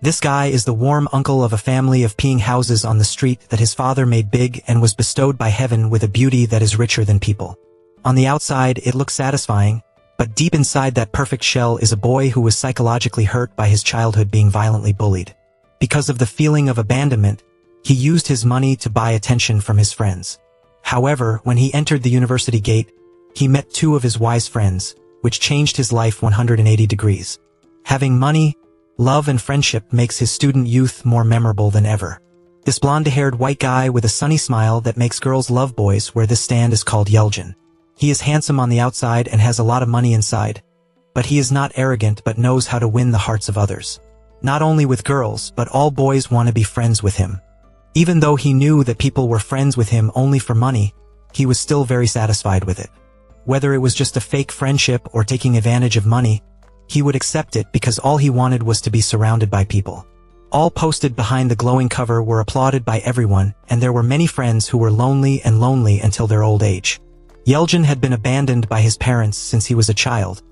This guy is the warm uncle of a family of peeing houses on the street that his father made big and was bestowed by heaven with a beauty that is richer than people. On the outside, it looks satisfying, but deep inside that perfect shell is a boy who was psychologically hurt by his childhood being violently bullied. Because of the feeling of abandonment, he used his money to buy attention from his friends. However, when he entered the university gate, he met two of his wise friends, which changed his life 180 degrees. Having money, love and friendship makes his student youth more memorable than ever. This blonde-haired white guy with a sunny smile that makes girls love boys where this stand is called Yeljin. He is handsome on the outside and has a lot of money inside, but he is not arrogant but knows how to win the hearts of others. Not only with girls, but all boys want to be friends with him. Even though he knew that people were friends with him only for money, he was still very satisfied with it. Whether it was just a fake friendship or taking advantage of money, he would accept it because all he wanted was to be surrounded by people. All posted behind the glowing cover were applauded by everyone, and there were many friends who were lonely until their old age. Yeljin had been abandoned by his parents since he was a child,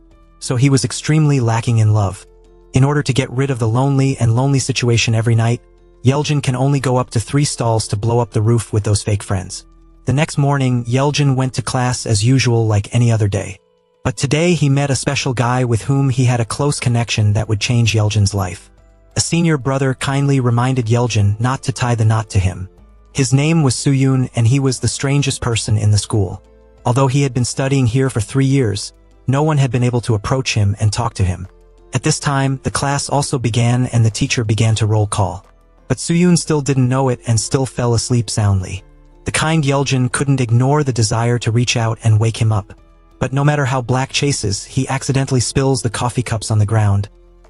so he was extremely lacking in love. In order to get rid of the lonely situation every night, Yeljin can only go up to 3 stalls to blow up the roof with those fake friends. The next morning, Yeljin went to class as usual like any other day. But today he met a special guy with whom he had a close connection that would change Yeljin's life. A senior brother kindly reminded Yeljin not to tie the knot to him. His name was Suyun and he was the strangest person in the school. Although he had been studying here for 3 years, no one had been able to approach him and talk to him. At this time, the class also began and the teacher began to roll call. But Suyun still didn't know it and still fell asleep soundly. The kind Yeljin couldn't ignore the desire to reach out and wake him up. But no matter how Black chases, he accidentally spills the coffee cups on the ground,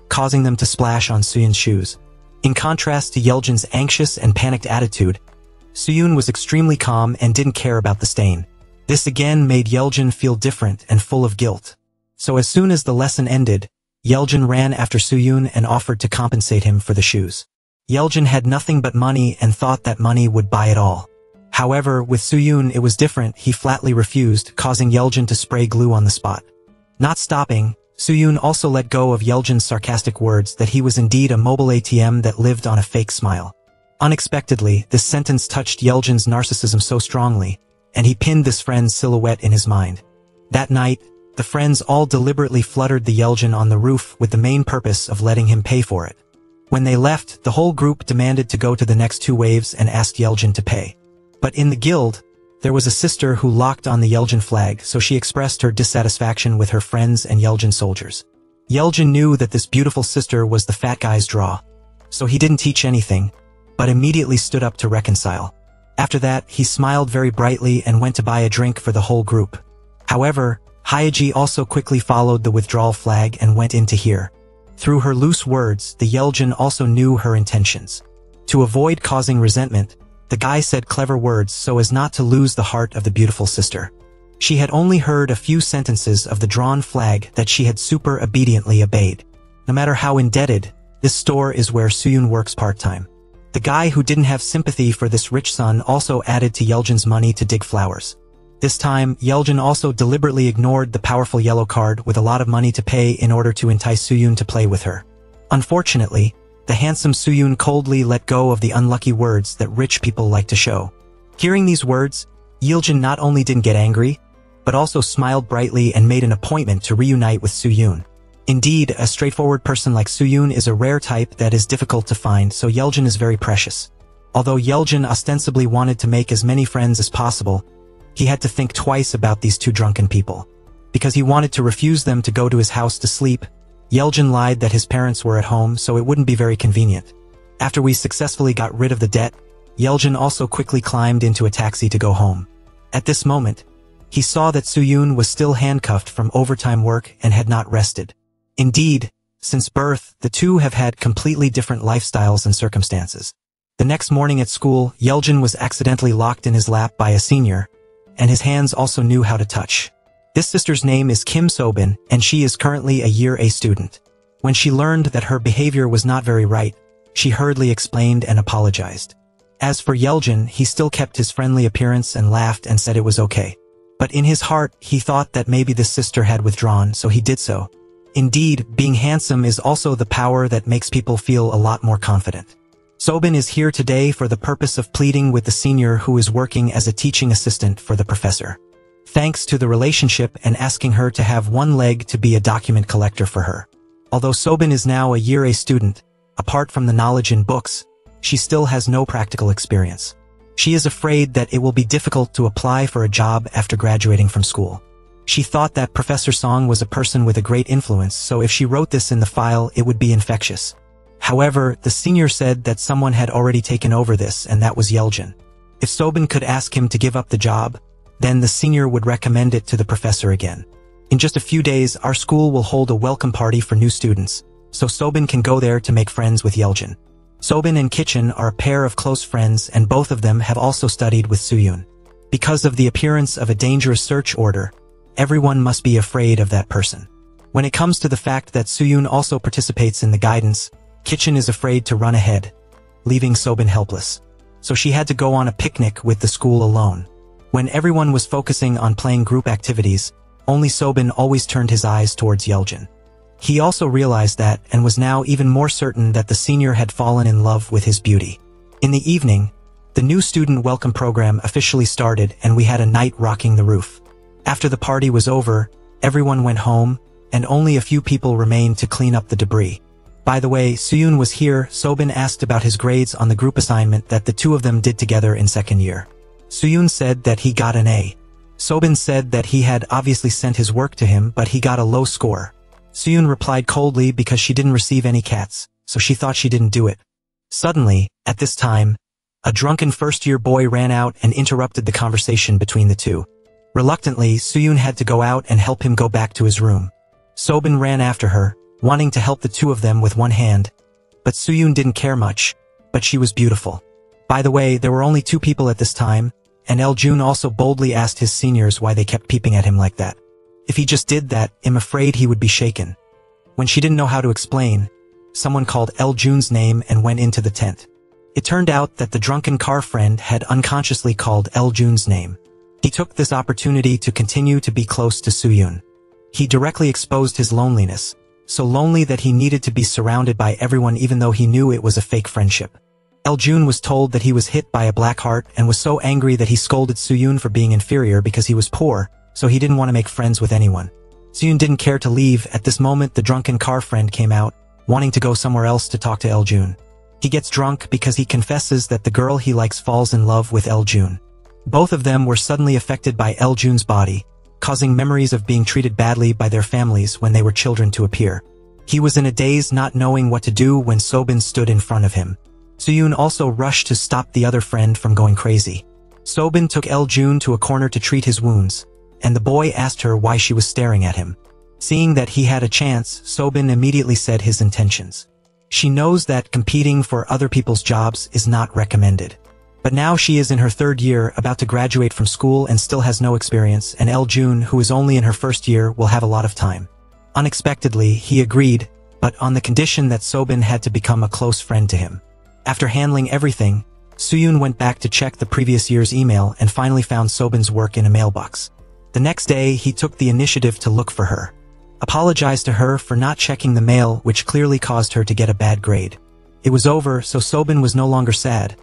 causing them to splash on Suyun's shoes. In contrast to Yeljin's anxious and panicked attitude, Suyun was extremely calm and didn't care about the stain. This again made Yeljin feel different and full of guilt. So as soon as the lesson ended, Yeljin ran after Suyun and offered to compensate him for the shoes. Yeljin had nothing but money and thought that money would buy it all. However, with Suyun it was different. He flatly refused, causing Yeljin to spray glue on the spot. Not stopping, Suyun also let go of Yeljin's sarcastic words that he was indeed a mobile ATM that lived on a fake smile. Unexpectedly, this sentence touched Yeljin's narcissism so strongly, and he pinned this friend's silhouette in his mind. That night, the friends all deliberately fluttered the Yeljin on the roof with the main purpose of letting him pay for it. When they left, the whole group demanded to go to the next 2 waves and asked Yeljin to pay. But in the guild, there was a sister who locked on the Yeljin flag, so she expressed her dissatisfaction with her friends and Yeljin soldiers. Yeljin knew that this beautiful sister was the fat guy's draw, so he didn't teach anything, but immediately stood up to reconcile. After that, he smiled very brightly and went to buy a drink for the whole group. However, Hyaji also quickly followed the withdrawal flag and went in to hear. Through her loose words, the Yeljin also knew her intentions. To avoid causing resentment, the guy said clever words so as not to lose the heart of the beautiful sister. She had only heard a few sentences of the drawn flag that she had super obediently obeyed. No matter how indebted, this store is where Suyun works part-time. The guy who didn't have sympathy for this rich son also added to Yeljin's money to dig flowers. This time, Yeljin also deliberately ignored the powerful yellow card with a lot of money to pay in order to entice Suyun to play with her. Unfortunately, the handsome Suyun coldly let go of the unlucky words that rich people like to show. Hearing these words, Yeljin not only didn't get angry, but also smiled brightly and made an appointment to reunite with Suyun. Indeed, a straightforward person like Suyun is a rare type that is difficult to find, so Yeljin is very precious. Although Yeljin ostensibly wanted to make as many friends as possible, he had to think twice about these 2 drunken people. Because he wanted to refuse them to go to his house to sleep, Yeljin lied that his parents were at home so it wouldn't be very convenient. After we successfully got rid of the debt, Yeljin also quickly climbed into a taxi to go home. At this moment, he saw that Suyun was still handcuffed from overtime work and had not rested. Indeed, since birth, the 2 have had completely different lifestyles and circumstances. The next morning at school, Yeljin was accidentally locked in his lap by a senior, and his hands also knew how to touch. This sister's name is Kim Sobin, and she is currently a Year A student. When she learned that her behavior was not very right, she hurriedly explained and apologized. As for Yeljin, he still kept his friendly appearance and laughed and said it was okay. But in his heart, he thought that maybe this sister had withdrawn, so he did so. Indeed, being handsome is also the power that makes people feel a lot more confident. Sobin is here today for the purpose of pleading with the senior who is working as a teaching assistant for the professor. Thanks to the relationship and asking her to have one leg to be a document collector for her. Although Sobin is now a Year A student, apart from the knowledge in books, she still has no practical experience. She is afraid that it will be difficult to apply for a job after graduating from school. She thought that Professor Song was a person with a great influence, so if she wrote this in the file, it would be infectious. However, the senior said that someone had already taken over this, and that was Yeljin. If Sobin could ask him to give up the job, then the senior would recommend it to the professor again. In just a few days, our school will hold a welcome party for new students, so Sobin can go there to make friends with Yeljin. Sobin and Kitchen are a pair of close friends, and both of them have also studied with Suyun. Because of the appearance of a dangerous search order, everyone must be afraid of that person. When it comes to the fact that Suyun also participates in the guidance, Kitchen is afraid to run ahead, leaving Sobin helpless. So she had to go on a picnic with the school alone. When everyone was focusing on playing group activities, only Sobin always turned his eyes towards Yeljin. He also realized that and was now even more certain that the senior had fallen in love with his beauty. In the evening, the new student welcome program officially started and we had a night rocking the roof. After the party was over, everyone went home, and only a few people remained to clean up the debris. By the way, Suyun was here. Sobin asked about his grades on the group assignment that the two of them did together in second year. Suyun said that he got an A. Sobin said that he had obviously sent his work to him, but he got a low score. Suyun replied coldly because she didn't receive any cats, so she thought she didn't do it. Suddenly, at this time, a drunken first-year boy ran out and interrupted the conversation between the two. Reluctantly, Suyun had to go out and help him go back to his room. Sobin ran after her, wanting to help the two of them with one hand, but Suyun didn't care much, but she was beautiful. By the way, there were only two people at this time, and Eljun also boldly asked his seniors why they kept peeping at him like that. If he just did that, I'm afraid he would be shaken. When she didn't know how to explain, someone called Eljun's name and went into the tent. It turned out that the drunken car friend had unconsciously called Eljun's name. He took this opportunity to continue to be close to Suyun. He directly exposed his loneliness, so lonely that he needed to be surrounded by everyone even though he knew it was a fake friendship. Eljun was told that he was hit by a black heart and was so angry that he scolded Suyun for being inferior because he was poor, so he didn't want to make friends with anyone. Suyun didn't care to leave. At this moment, the drunken car friend came out, wanting to go somewhere else to talk to Eljun. He gets drunk because he confesses that the girl he likes falls in love with Eljun. Both of them were suddenly affected by Eljun's body, causing memories of being treated badly by their families when they were children to appear. He was in a daze, not knowing what to do when Sobin stood in front of him. Suyun also rushed to stop the other friend from going crazy. Sobin took Eljun to a corner to treat his wounds, and the boy asked her why she was staring at him. Seeing that he had a chance, Sobin immediately said his intentions. She knows that competing for other people's jobs is not recommended. But now she is in her third year, about to graduate from school and still has no experience, and Eljun, who is only in her first year, will have a lot of time. Unexpectedly, he agreed, but on the condition that Sobin had to become a close friend to him. After handling everything, Suyun went back to check the previous year's email and finally found Sobin's work in a mailbox. The next day, he took the initiative to look for her, apologized to her for not checking the mail, which clearly caused her to get a bad grade. It was over, so Sobin was no longer sad.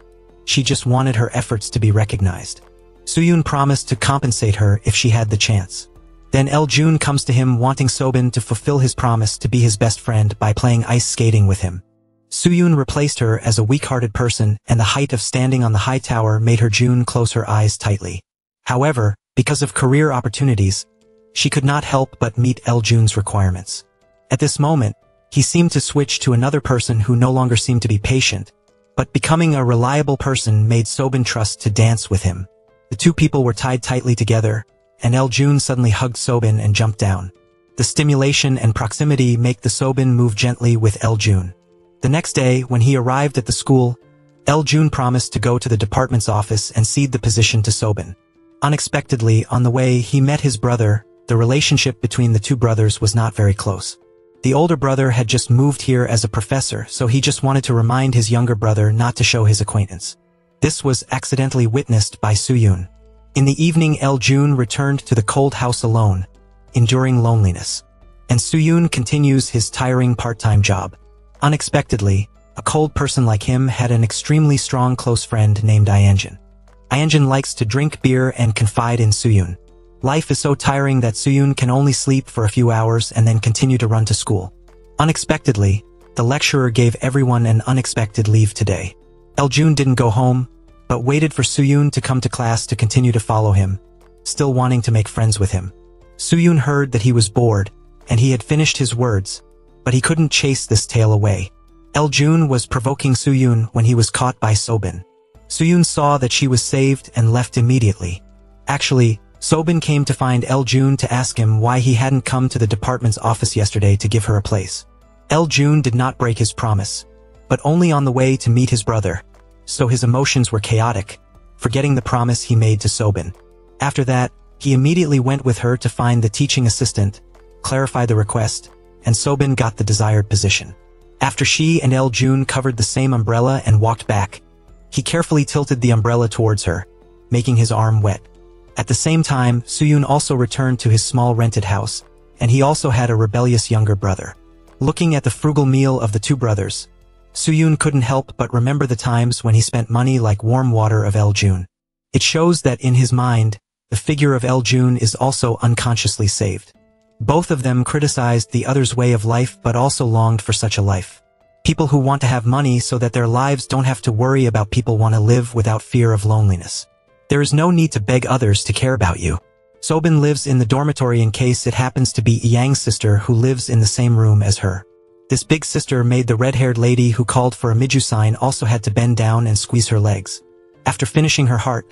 She just wanted her efforts to be recognized. Suyun promised to compensate her if she had the chance. Then Eljun comes to him wanting Sobin to fulfill his promise to be his best friend by playing ice skating with him. Suyun replaced her as a weak-hearted person, and the height of standing on the high tower made her June close her eyes tightly. However, because of career opportunities, she could not help but meet Eljun's requirements. At this moment, he seemed to switch to another person who no longer seemed to be patient, but becoming a reliable person made Sobin trust to dance with him. The two people were tied tightly together, and Eljun suddenly hugged Sobin and jumped down. The stimulation and proximity make the Sobin move gently with Eljun. The next day, when he arrived at the school, Eljun promised to go to the department's office and cede the position to Sobin. Unexpectedly, on the way, he met his brother. The relationship between the two brothers was not very close. The older brother had just moved here as a professor, so he just wanted to remind his younger brother not to show his acquaintance. This was accidentally witnessed by Suyun. In the evening, Eljun returned to the cold house alone, enduring loneliness. and Soo-yoon continues his tiring part-time job. Unexpectedly, a cold person like him had an extremely strong close friend named Ianjin. Ianjin likes to drink beer and confide in Soo-yoon. Life is so tiring that Soo-yoon can only sleep for a few hours and then continue to run to school. Unexpectedly, the lecturer gave everyone an unexpected leave today. Eljun didn't go home, but waited for Soo-yoon to come to class to continue to follow him, still wanting to make friends with him. Soo-yoon heard that he was bored, and he had finished his words, but he couldn't chase this tale away. Eljun was provoking Soo-yoon when he was caught by Sobin. Soo-yoon saw that she was saved and left immediately. Actually, Sobin came to find Eljun to ask him why he hadn't come to the department's office yesterday to give her a place. Eljun did not break his promise, but only on the way to meet his brother, so his emotions were chaotic, forgetting the promise he made to Sobin. After that, he immediately went with her to find the teaching assistant, clarify the request, and Sobin got the desired position. After she and Eljun covered the same umbrella and walked back, he carefully tilted the umbrella towards her, making his arm wet. At the same time, Soo-yoon also returned to his small rented house, and he also had a rebellious younger brother. Looking at the frugal meal of the two brothers, Soo-yoon couldn't help but remember the times when he spent money like warm water of Eljun. It shows that in his mind, the figure of Eljun is also unconsciously saved. Both of them criticized the other's way of life but also longed for such a life. People who want to have money so that their lives don't have to worry about people want to live without fear of loneliness. There is no need to beg others to care about you. Sobin lives in the dormitory in case it happens to be Yang's sister who lives in the same room as her. This big sister made the red-haired lady who called for a Miju sign also had to bend down and squeeze her legs. After finishing her heart,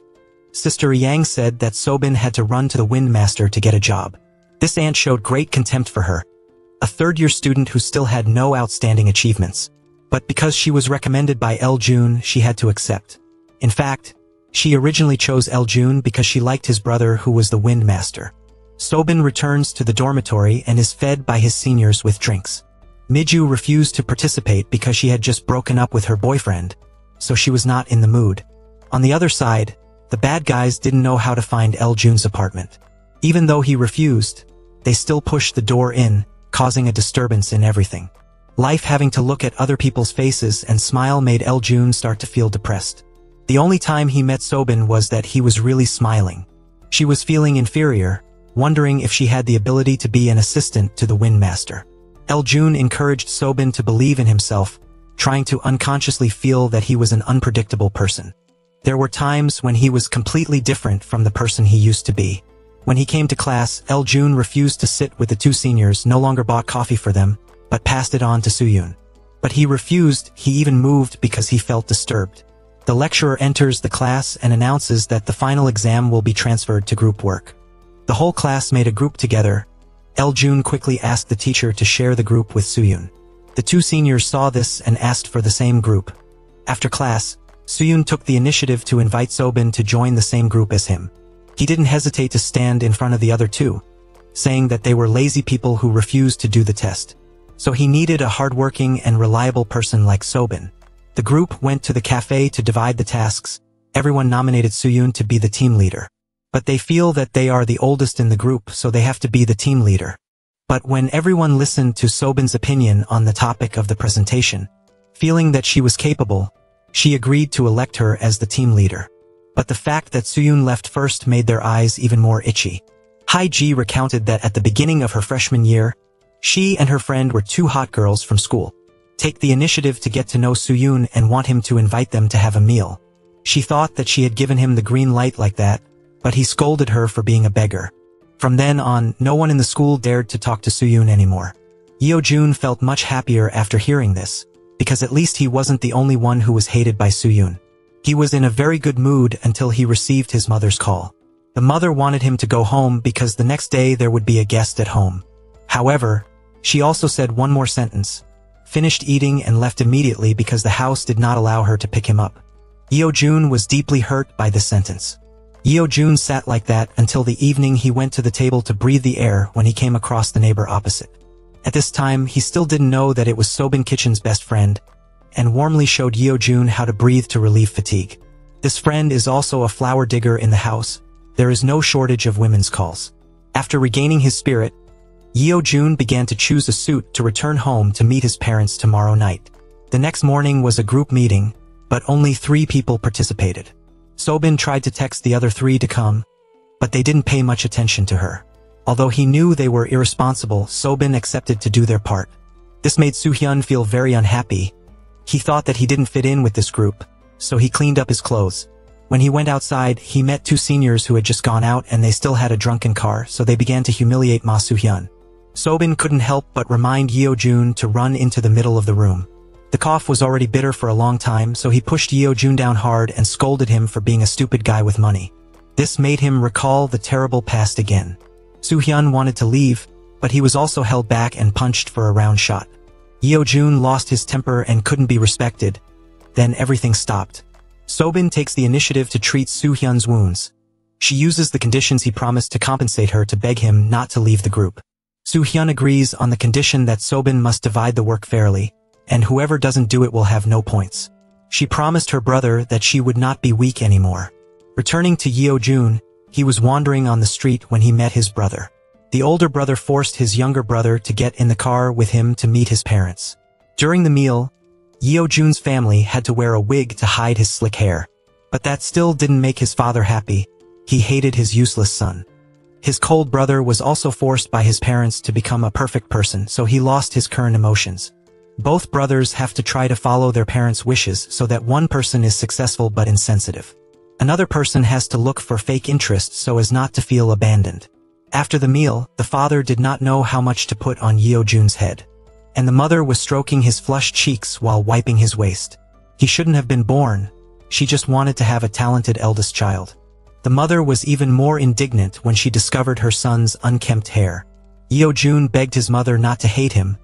Sister Yang said that Sobin had to run to the Windmaster to get a job. This aunt showed great contempt for her, a third-year student who still had no outstanding achievements. But because she was recommended by Eljun, she had to accept. In fact, she originally chose Eljun because she liked his brother who was the Windmaster. Sobin returns to the dormitory and is fed by his seniors with drinks. Miju refused to participate because she had just broken up with her boyfriend, so she was not in the mood. On the other side, the bad guys didn't know how to find Eljun's apartment. Even though he refused, they still pushed the door in, causing a disturbance in everything. Life having to look at other people's faces and smile made Eljun start to feel depressed. The only time he met Sobin was that he was really smiling. She was feeling inferior, wondering if she had the ability to be an assistant to the Windmaster. Eljun encouraged Sobin to believe in himself, trying to unconsciously feel that he was an unpredictable person. There were times when he was completely different from the person he used to be. When he came to class, Eljun refused to sit with the two seniors, no longer bought coffee for them, but passed it on to Soo-yoon. But he refused, he even moved because he felt disturbed. The lecturer enters the class and announces that the final exam will be transferred to group work. The whole class made a group together. Eljun quickly asked the teacher to share the group with Soo-yoon. The two seniors saw this and asked for the same group. After class, Soo-yoon took the initiative to invite Sobin to join the same group as him. He didn't hesitate to stand in front of the other two, saying that they were lazy people who refused to do the test. So he needed a hardworking and reliable person like Sobin. The group went to the cafe to divide the tasks. Everyone nominated Soo-yoon to be the team leader. But they feel that they are the oldest in the group, so they have to be the team leader. But when everyone listened to Sobin's opinion on the topic of the presentation, feeling that she was capable, she agreed to elect her as the team leader. But the fact that Soo-yoon left first made their eyes even more itchy. Hae-ji recounted that at the beginning of her freshman year, she and her friend were two hot girls from school. Take the initiative to get to know Soo-yoon and want him to invite them to have a meal. She thought that she had given him the green light like that, but he scolded her for being a beggar. From then on, no one in the school dared to talk to Soo-yoon anymore. Yeojun felt much happier after hearing this, because at least he wasn't the only one who was hated by Soo-yoon. He was in a very good mood until he received his mother's call. The mother wanted him to go home because the next day there would be a guest at home. However, she also said one more sentence, finished eating and left immediately because the house did not allow her to pick him up. Yeojun was deeply hurt by this sentence. Yeojun sat like that until the evening he went to the table to breathe the air when he came across the neighbor opposite. At this time, he still didn't know that it was Sobin Kitchen's best friend, and warmly showed Yeojun how to breathe to relieve fatigue. This friend is also a flower digger in the house. There is no shortage of women's calls. After regaining his spirit, Yeo-jun began to choose a suit to return home to meet his parents tomorrow night. The next morning was a group meeting, but only 3 people participated. Sobin tried to text the other 3 to come, but they didn't pay much attention to her. Although he knew they were irresponsible, Sobin accepted to do their part. This made Soo-hyun feel very unhappy. He thought that he didn't fit in with this group, so he cleaned up his clothes. When he went outside, he met 2 seniors who had just gone out and they still had a drunken car, so they began to humiliate Ma Soo-hyun. Sobin couldn't help but remind Yeo-jun to run into the middle of the room. The cough was already bitter for a long time, so he pushed Yeo-jun down hard and scolded him for being a stupid guy with money. This made him recall the terrible past again. Soo-hyun wanted to leave, but he was also held back and punched for a round shot. Yeo-jun lost his temper and couldn't be respected. Then everything stopped. Sobin takes the initiative to treat Soo-hyun's wounds. She uses the conditions he promised to compensate her to beg him not to leave the group. Soo-hyun agrees on the condition that Sobin must divide the work fairly, and whoever doesn't do it will have no points. She promised her brother that she would not be weak anymore. Returning to Yeo-jun, he was wandering on the street when he met his brother. The older brother forced his younger brother to get in the car with him to meet his parents. During the meal, Yeo-jun's family had to wear a wig to hide his slick hair. But that still didn't make his father happy. He hated his useless son. His cold brother was also forced by his parents to become a perfect person, so he lost his current emotions. Both brothers have to try to follow their parents' wishes so that one person is successful but insensitive. Another person has to look for fake interest so as not to feel abandoned. After the meal, the father did not know how much to put on Yeo-jun's head. And the mother was stroking his flushed cheeks while wiping his waist. He shouldn't have been born. She just wanted to have a talented eldest child. The mother was even more indignant when she discovered her son's unkempt hair. Yeo-jun begged his mother not to hate him,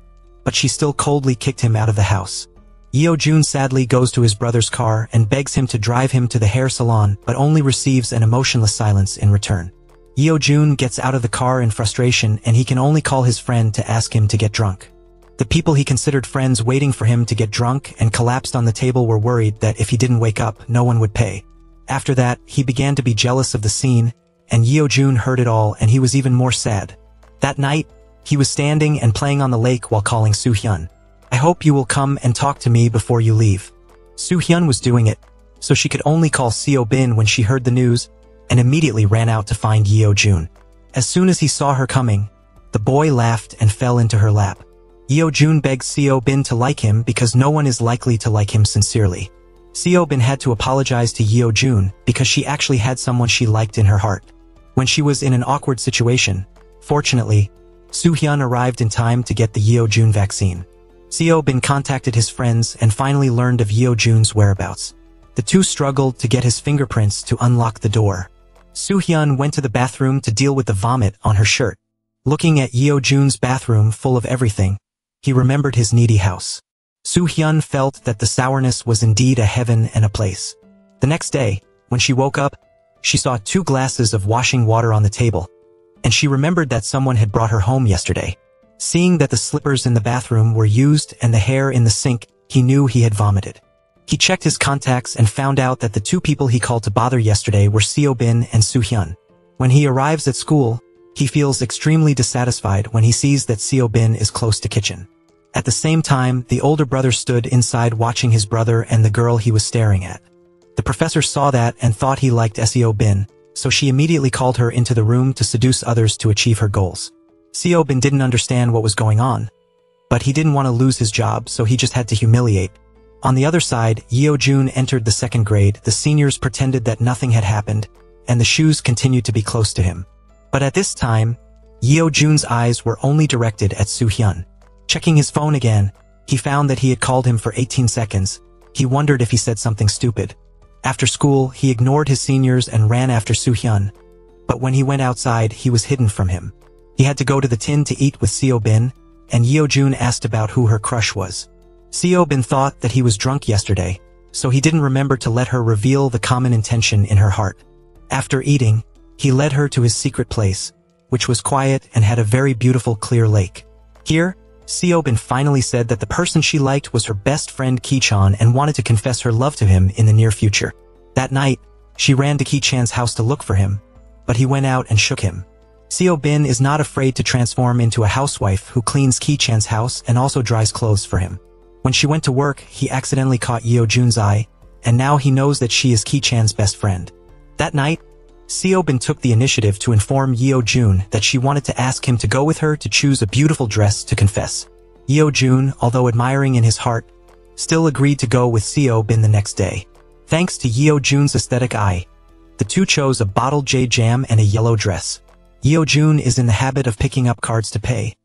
but she still coldly kicked him out of the house. Yeo-jun sadly goes to his brother's car and begs him to drive him to the hair salon, but only receives an emotionless silence in return. Yeo-jun gets out of the car in frustration and he can only call his friend to ask him to get drunk. The people he considered friends waiting for him to get drunk and collapsed on the table were worried that if he didn't wake up, no one would pay. After that, he began to be jealous of the scene, and Yeo-jun heard it all and he was even more sad. That night, he was standing and playing on the lake while calling Soo-hyun. "I hope you will come and talk to me before you leave." Soo-hyun was doing it, so she could only call Seo-bin when she heard the news, and immediately ran out to find Yeo-jun. As soon as he saw her coming, the boy laughed and fell into her lap. Yeo-jun begged Seo-bin to like him because no one is likely to like him sincerely. Seo-bin had to apologize to Yeo-jun because she actually had someone she liked in her heart. When she was in an awkward situation, fortunately, Soo-hyun arrived in time to get the Yeo-jun vaccine. Seo-bin contacted his friends and finally learned of Yeo-jun's whereabouts. The two struggled to get his fingerprints to unlock the door. Soo-hyun went to the bathroom to deal with the vomit on her shirt. Looking at Yeo-jun's bathroom full of everything, he remembered his needy house. Soo-hyun felt that the sourness was indeed a heaven and a place. The next day, when she woke up, she saw 2 glasses of washing water on the table, and she remembered that someone had brought her home yesterday. Seeing that the slippers in the bathroom were used and the hair in the sink, he knew he had vomited. He checked his contacts and found out that the 2 people he called to bother yesterday were Seo-bin and Soo-hyun. When he arrives at school, he feels extremely dissatisfied when he sees that Seo-bin is close to kitchen. At the same time, the older brother stood inside watching his brother and the girl he was staring at. The professor saw that and thought he liked Seo-bin, so she immediately called her into the room to seduce others to achieve her goals. Seo-bin didn't understand what was going on, but he didn't want to lose his job, so he just had to humiliate. On the other side, Yeo-jun entered the 2nd grade, the seniors pretended that nothing had happened, and the shoes continued to be close to him. But at this time, Yeo-jun's eyes were only directed at Soo-hyun. Checking his phone again, he found that he had called him for 18 seconds. He wondered if he said something stupid. After school, he ignored his seniors and ran after Soo-hyun. But when he went outside, he was hidden from him. He had to go to the tin to eat with Seo-bin, and Yeo-jun asked about who her crush was. Seo-bin thought that he was drunk yesterday, so he didn't remember to let her reveal the common intention in her heart. After eating, he led her to his secret place, which was quiet and had a very beautiful clear lake. Here, Seo-bin finally said that the person she liked was her best friend Ki-chan and wanted to confess her love to him in the near future. That night, she ran to Ki-chan's house to look for him, but he went out and shook him. Seo Bin is not afraid to transform into a housewife who cleans Ki-chan's house and also dries clothes for him. When she went to work, he accidentally caught Yeo Jun's eye, and now he knows that she is Ki-chan's best friend. That night, Seo Bin took the initiative to inform Yeo Jun that she wanted to ask him to go with her to choose a beautiful dress to confess. Yeo Jun, although admiring in his heart, still agreed to go with Seo Bin the next day. Thanks to Yeo Jun's aesthetic eye, the two chose a bottled jade jam and a yellow dress. Yeo Jun is in the habit of picking up cards to pay,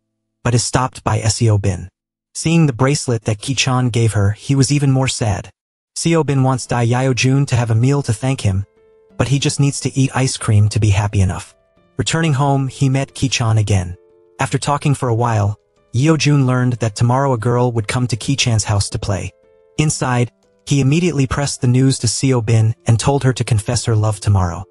but is stopped by Seo Bin. Seeing the bracelet that Ki-chan gave her, he was even more sad. Seo Bin wants Yeo Jun to have a meal to thank him, but he just needs to eat ice cream to be happy enough. Returning home, he met Ki-chan again. After talking for a while, Yeo Jun learned that tomorrow a girl would come to Ki-chan's house to play. Inside, he immediately pressed the news to Seo Bin and told her to confess her love tomorrow.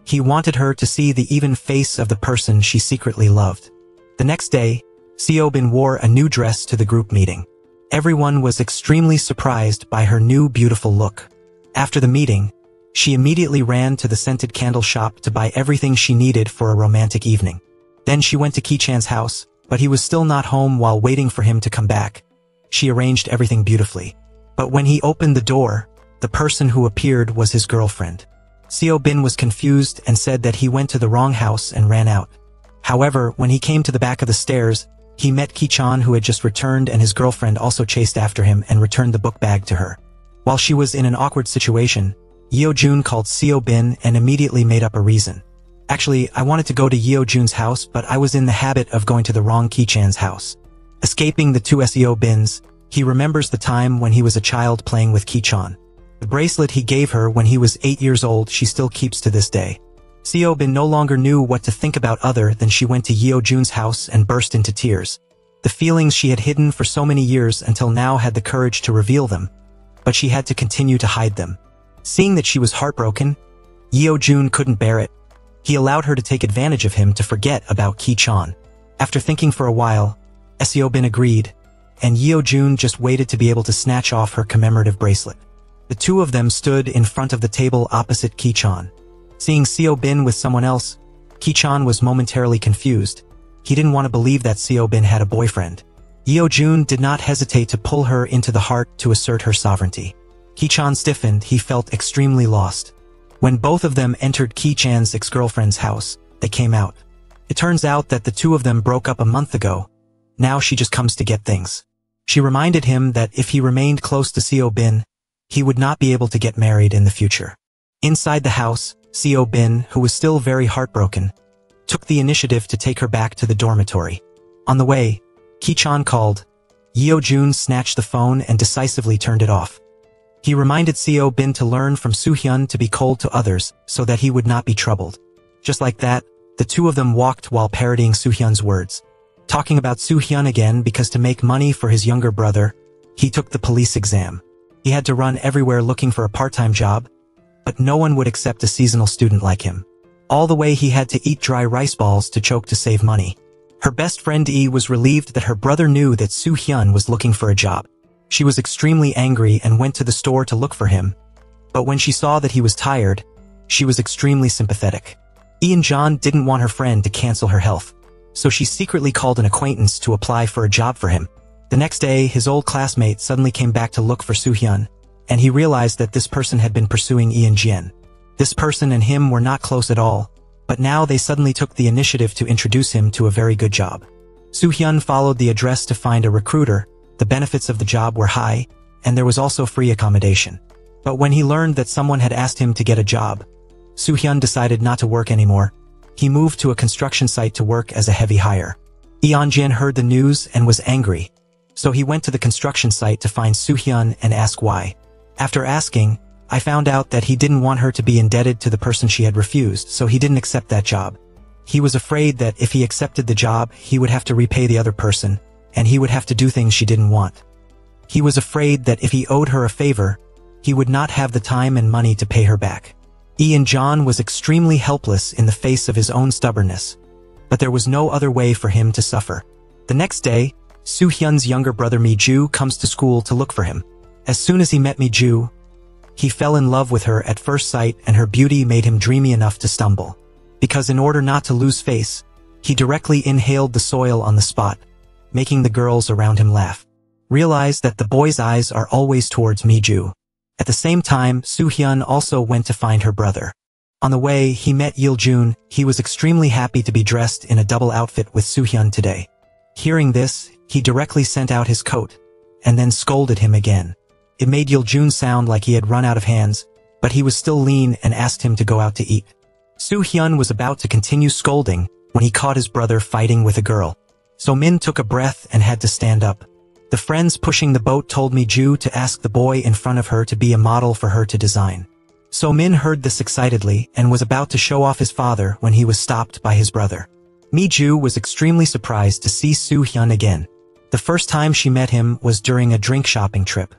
He wanted her to see the even face of the person she secretly loved. The next day, Seo Bin wore a new dress to the group meeting. Everyone was extremely surprised by her new beautiful look. After the meeting, she immediately ran to the scented candle shop to buy everything she needed for a romantic evening. Then she went to Ki-chan's house, but he was still not home. While waiting for him to come back, she arranged everything beautifully. But when he opened the door, the person who appeared was his girlfriend. Seo Bin was confused and said that he went to the wrong house and ran out. However, when he came to the back of the stairs, he met Ki-chan, who had just returned, and his girlfriend also chased after him and returned the book bag to her. While she was in an awkward situation, Yeo Jun called Seo Bin and immediately made up a reason. Actually, I wanted to go to Yeo Jun's house, but I was in the habit of going to the wrong Ki-chan's house. Escaping the two Seo Bins, he remembers the time when he was a child playing with Ki-chan. The bracelet he gave her when he was 8 years old she still keeps to this day. Seo Bin no longer knew what to think about other than she went to Yeo Jun's house and burst into tears. The feelings she had hidden for so many years until now had the courage to reveal them, but she had to continue to hide them. Seeing that she was heartbroken, Yeo Jun couldn't bear it. He allowed her to take advantage of him to forget about Ki-chan. After thinking for a while, Seo Bin agreed, and Yeo Jun just waited to be able to snatch off her commemorative bracelet. The two of them stood in front of the table opposite Ki-chan. Seeing Seo Bin with someone else, Ki-chan was momentarily confused. He didn't want to believe that Seo Bin had a boyfriend. Yeo Jun did not hesitate to pull her into the heart to assert her sovereignty. Ki-chan stiffened. He felt extremely lost. When both of them entered Ki-chan's ex-girlfriend's house, they came out. It turns out that the two of them broke up a month ago. Now she just comes to get things. She reminded him that if he remained close to Seo Bin, he would not be able to get married in the future. Inside the house, Seo Bin, who was still very heartbroken, took the initiative to take her back to the dormitory. On the way, Ki-chan called. Yeo Jun snatched the phone and decisively turned it off. He reminded Seo Bin to learn from Soo-hyun to be cold to others so that he would not be troubled. Just like that, the two of them walked while parodying Soo-hyun's words. Talking about Soo-hyun again because to make money for his younger brother, he took the police exam. He had to run everywhere looking for a part-time job, but no one would accept a seasonal student like him. All the way he had to eat dry rice balls to choke to save money. Her best friend E was relieved that her brother knew that Soo-hyun was looking for a job. She was extremely angry and went to the store to look for him, but when she saw that he was tired, she was extremely sympathetic. Ian John didn't want her friend to cancel her health, so she secretly called an acquaintance to apply for a job for him. The next day, his old classmate suddenly came back to look for Soo-hyun, and he realized that this person had been pursuing Ian Jin. This person and him were not close at all, but now they suddenly took the initiative to introduce him to a very good job. Soo-hyun followed the address to find a recruiter. The benefits of the job were high, and there was also free accommodation. But when he learned that someone had asked him to get a job, Soo-hyun decided not to work anymore. He moved to a construction site to work as a heavy hire. Ian Jin heard the news and was angry, so he went to the construction site to find Soo-hyun and ask why. After asking, I found out that he didn't want her to be indebted to the person she had refused, so he didn't accept that job. He was afraid that if he accepted the job, he would have to repay the other person, and he would have to do things she didn't want. He was afraid that if he owed her a favor, he would not have the time and money to pay her back. Ian John was extremely helpless in the face of his own stubbornness, but there was no other way for him to suffer. The next day, Soo-hyun's younger brother Mi-ju comes to school to look for him. As soon as he met Mi-ju, he fell in love with her at first sight, and her beauty made him dreamy enough to stumble. Because in order not to lose face, He directly inhaled the soil on the spot, making the girls around him laugh. Realize that the boy's eyes are always towards Miju. At the same time, Soo-hyun also went to find her brother. On the way, he met Yeoljun. He was extremely happy to be dressed in a double outfit with Soo-hyun today. Hearing this, he directly sent out his coat, and then scolded him again. It made Yeoljun sound like he had run out of hands, but he was still lean and asked him to go out to eat. Soo-hyun was about to continue scolding when he caught his brother fighting with a girl. So Min took a breath and had to stand up. The friends pushing the boat told Miju to ask the boy in front of her to be a model for her to design. So Min heard this excitedly and was about to show off his father when he was stopped by his brother. Miju was extremely surprised to see Soo-hyun again. The first time she met him was during a drink shopping trip.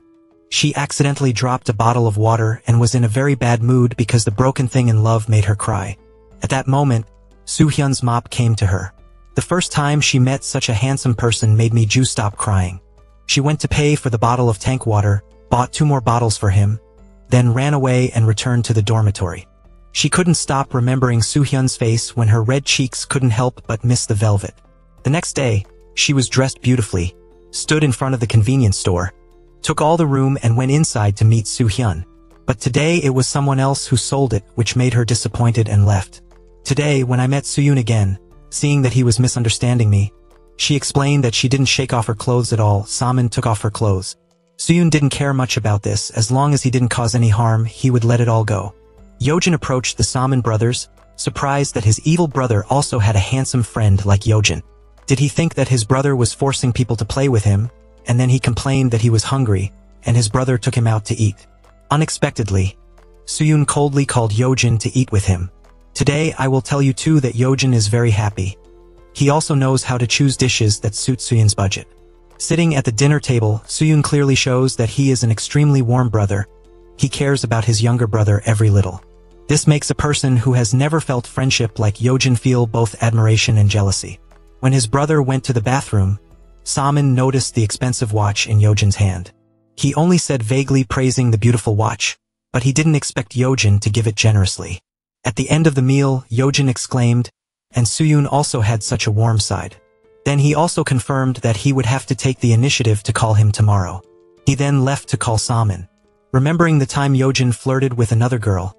She accidentally dropped a bottle of water and was in a very bad mood because the broken thing in love made her cry. At that moment, Soo-hyun's mop came to her. The first time she met such a handsome person made Miju stop crying. She went to pay for the bottle of tank water, bought 2 more bottles for him, then ran away and returned to the dormitory. She couldn't stop remembering Soo-hyun's face when her red cheeks couldn't help but miss the velvet. The next day, she was dressed beautifully, stood in front of the convenience store, took all the room and went inside to meet Soo-hyun. But today it was someone else who sold it, which made her disappointed and left. Today, when I met Soo-hyun again, seeing that he was misunderstanding me, she explained that she didn't shake off her clothes at all. Samin took off her clothes. Soo-hyun didn't care much about this. As long as he didn't cause any harm, he would let it all go. Yeojin approached the Samin brothers, surprised that his evil brother also had a handsome friend like Yeojin. Did he think that his brother was forcing people to play with him, and then he complained that he was hungry, and his brother took him out to eat? Unexpectedly, Soo-hyun coldly called Yeojin to eat with him. Today I will tell you too that Yeojin is very happy. He also knows how to choose dishes that suit Soo-hyun's budget. Sitting at the dinner table, Soo-hyun clearly shows that he is an extremely warm brother. He cares about his younger brother every little. This makes a person who has never felt friendship like Yeojin feel both admiration and jealousy. When his brother went to the bathroom, Samin noticed the expensive watch in Yeojin's hand. He only said vaguely praising the beautiful watch, but he didn't expect Yeojin to give it generously. At the end of the meal, Yeojin exclaimed, and Soo-hyun also had such a warm side. Then he also confirmed that he would have to take the initiative to call him tomorrow. He then left to call Samin. Remembering the time Yeojin flirted with another girl,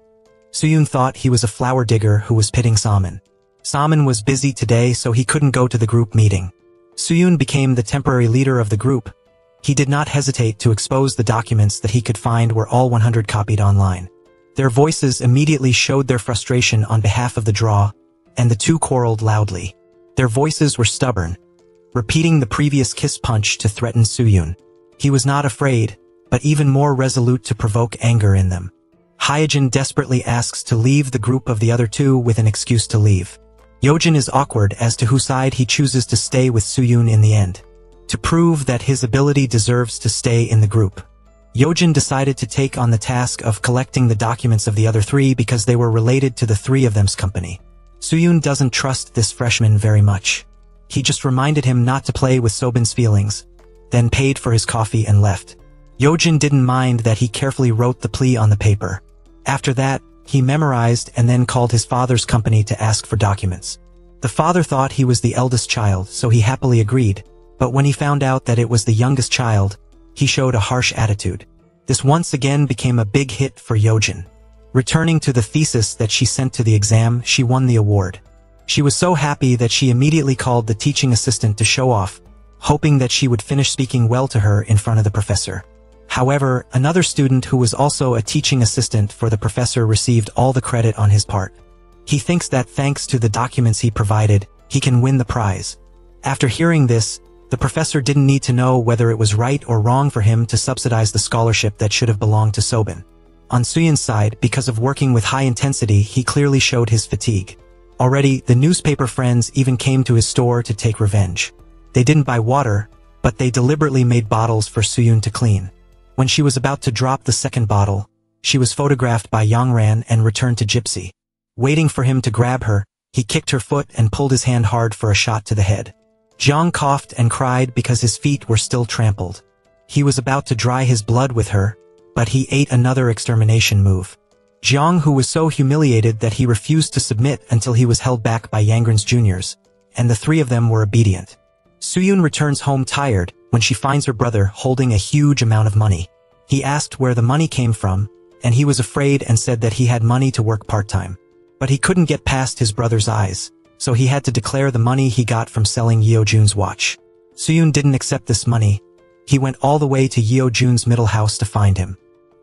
Soo-hyun thought he was a flower digger who was pitting Samin. Samin was busy today, so he couldn't go to the group meeting. Soo-hyun became the temporary leader of the group. He did not hesitate to expose the documents that he could find were all 100 copied online. Their voices immediately showed their frustration on behalf of the draw, and the two quarreled loudly. Their voices were stubborn, repeating the previous kiss punch to threaten Soo-hyun. He was not afraid, but even more resolute to provoke anger in them. Hyejin desperately asks to leave the group of the other two with an excuse to leave. Yeojin is awkward as to whose side he chooses to stay with Soo-hyun in the end. To prove that his ability deserves to stay in the group, Yeojin decided to take on the task of collecting the documents of the other three because they were related to the three of them's company. Soo-hyun doesn't trust this freshman very much. He just reminded him not to play with Sobin's feelings, then paid for his coffee and left. Yeojin didn't mind that he carefully wrote the plea on the paper. After that, he memorized and then called his father's company to ask for documents. The father thought he was the eldest child, so he happily agreed, but when he found out that it was the youngest child, he showed a harsh attitude. This once again became a big hit for Yeojin. Returning to the thesis that she sent to the exam, she won the award. She was so happy that she immediately called the teaching assistant to show off, hoping that she would finish speaking well to her in front of the professor. However, another student who was also a teaching assistant for the professor received all the credit on his part. He thinks that thanks to the documents he provided, he can win the prize. After hearing this, the professor didn't need to know whether it was right or wrong for him to subsidize the scholarship that should have belonged to Sobin. On Soo-hyun's side, because of working with high intensity, he clearly showed his fatigue. Already, the newspaper friends even came to his store to take revenge. They didn't buy water, but they deliberately made bottles for Soo-hyun to clean. When she was about to drop the second bottle, she was photographed by Yongran and returned to Gypsy. Waiting for him to grab her, he kicked her foot and pulled his hand hard for a shot to the head. Jiang coughed and cried because his feet were still trampled. He was about to dry his blood with her, but he ate another extermination move. Jiang, who was so humiliated that he refused to submit until he was held back by Yanggran's juniors, and the three of them were obedient. Soo-yoon returns home tired when she finds her brother holding a huge amount of money. He asked where the money came from, and he was afraid and said that he had money to work part-time. But he couldn't get past his brother's eyes, so he had to declare the money he got from selling Yeo-jun's watch. Soo-yoon didn't accept this money. He went all the way to Yeo-jun's middle house to find him.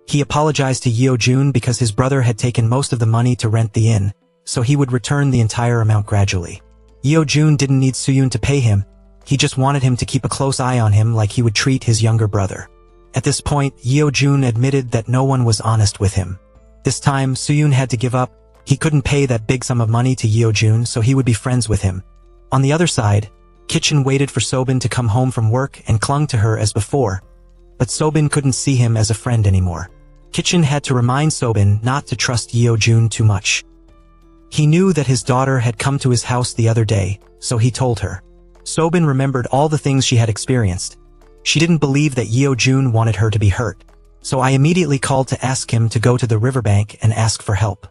He apologized to Yeo-jun because his brother had taken most of the money to rent the inn, so he would return the entire amount gradually. Yeo-jun didn't need Soo-yoon to pay him. He just wanted him to keep a close eye on him like he would treat his younger brother. At this point, Yeo-jun admitted that no one was honest with him. This time, Soo-yoon had to give up. He couldn't pay that big sum of money to Yeo-jun, so he would be friends with him. On the other side, Kitchen waited for Sobin to come home from work and clung to her as before. But Sobin couldn't see him as a friend anymore. Kitchen had to remind Sobin not to trust Yeo-jun too much. He knew that his daughter had come to his house the other day, so he told her. Sobin remembered all the things she had experienced. She didn't believe that Yeo-jun wanted her to be hurt, so I immediately called to ask him to go to the riverbank and ask for help.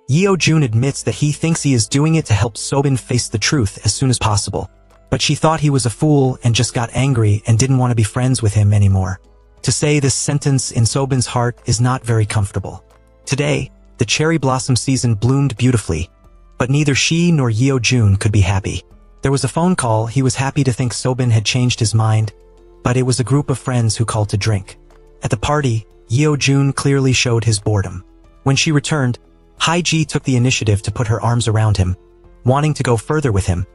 Yeo-jun admits that he thinks he is doing it to help Sobin face the truth as soon as possible. But she thought he was a fool and just got angry and didn't want to be friends with him anymore. To say this sentence in Sobin's heart is not very comfortable. Today, the cherry blossom season bloomed beautifully, but neither she nor Yeo-jun could be happy. There was a phone call. He was happy to think Sobin had changed his mind, but it was a group of friends who called to drink. At the party, Yeo-jun clearly showed his boredom. When she returned, Hae-ji took the initiative to put her arms around him, wanting to go further with him.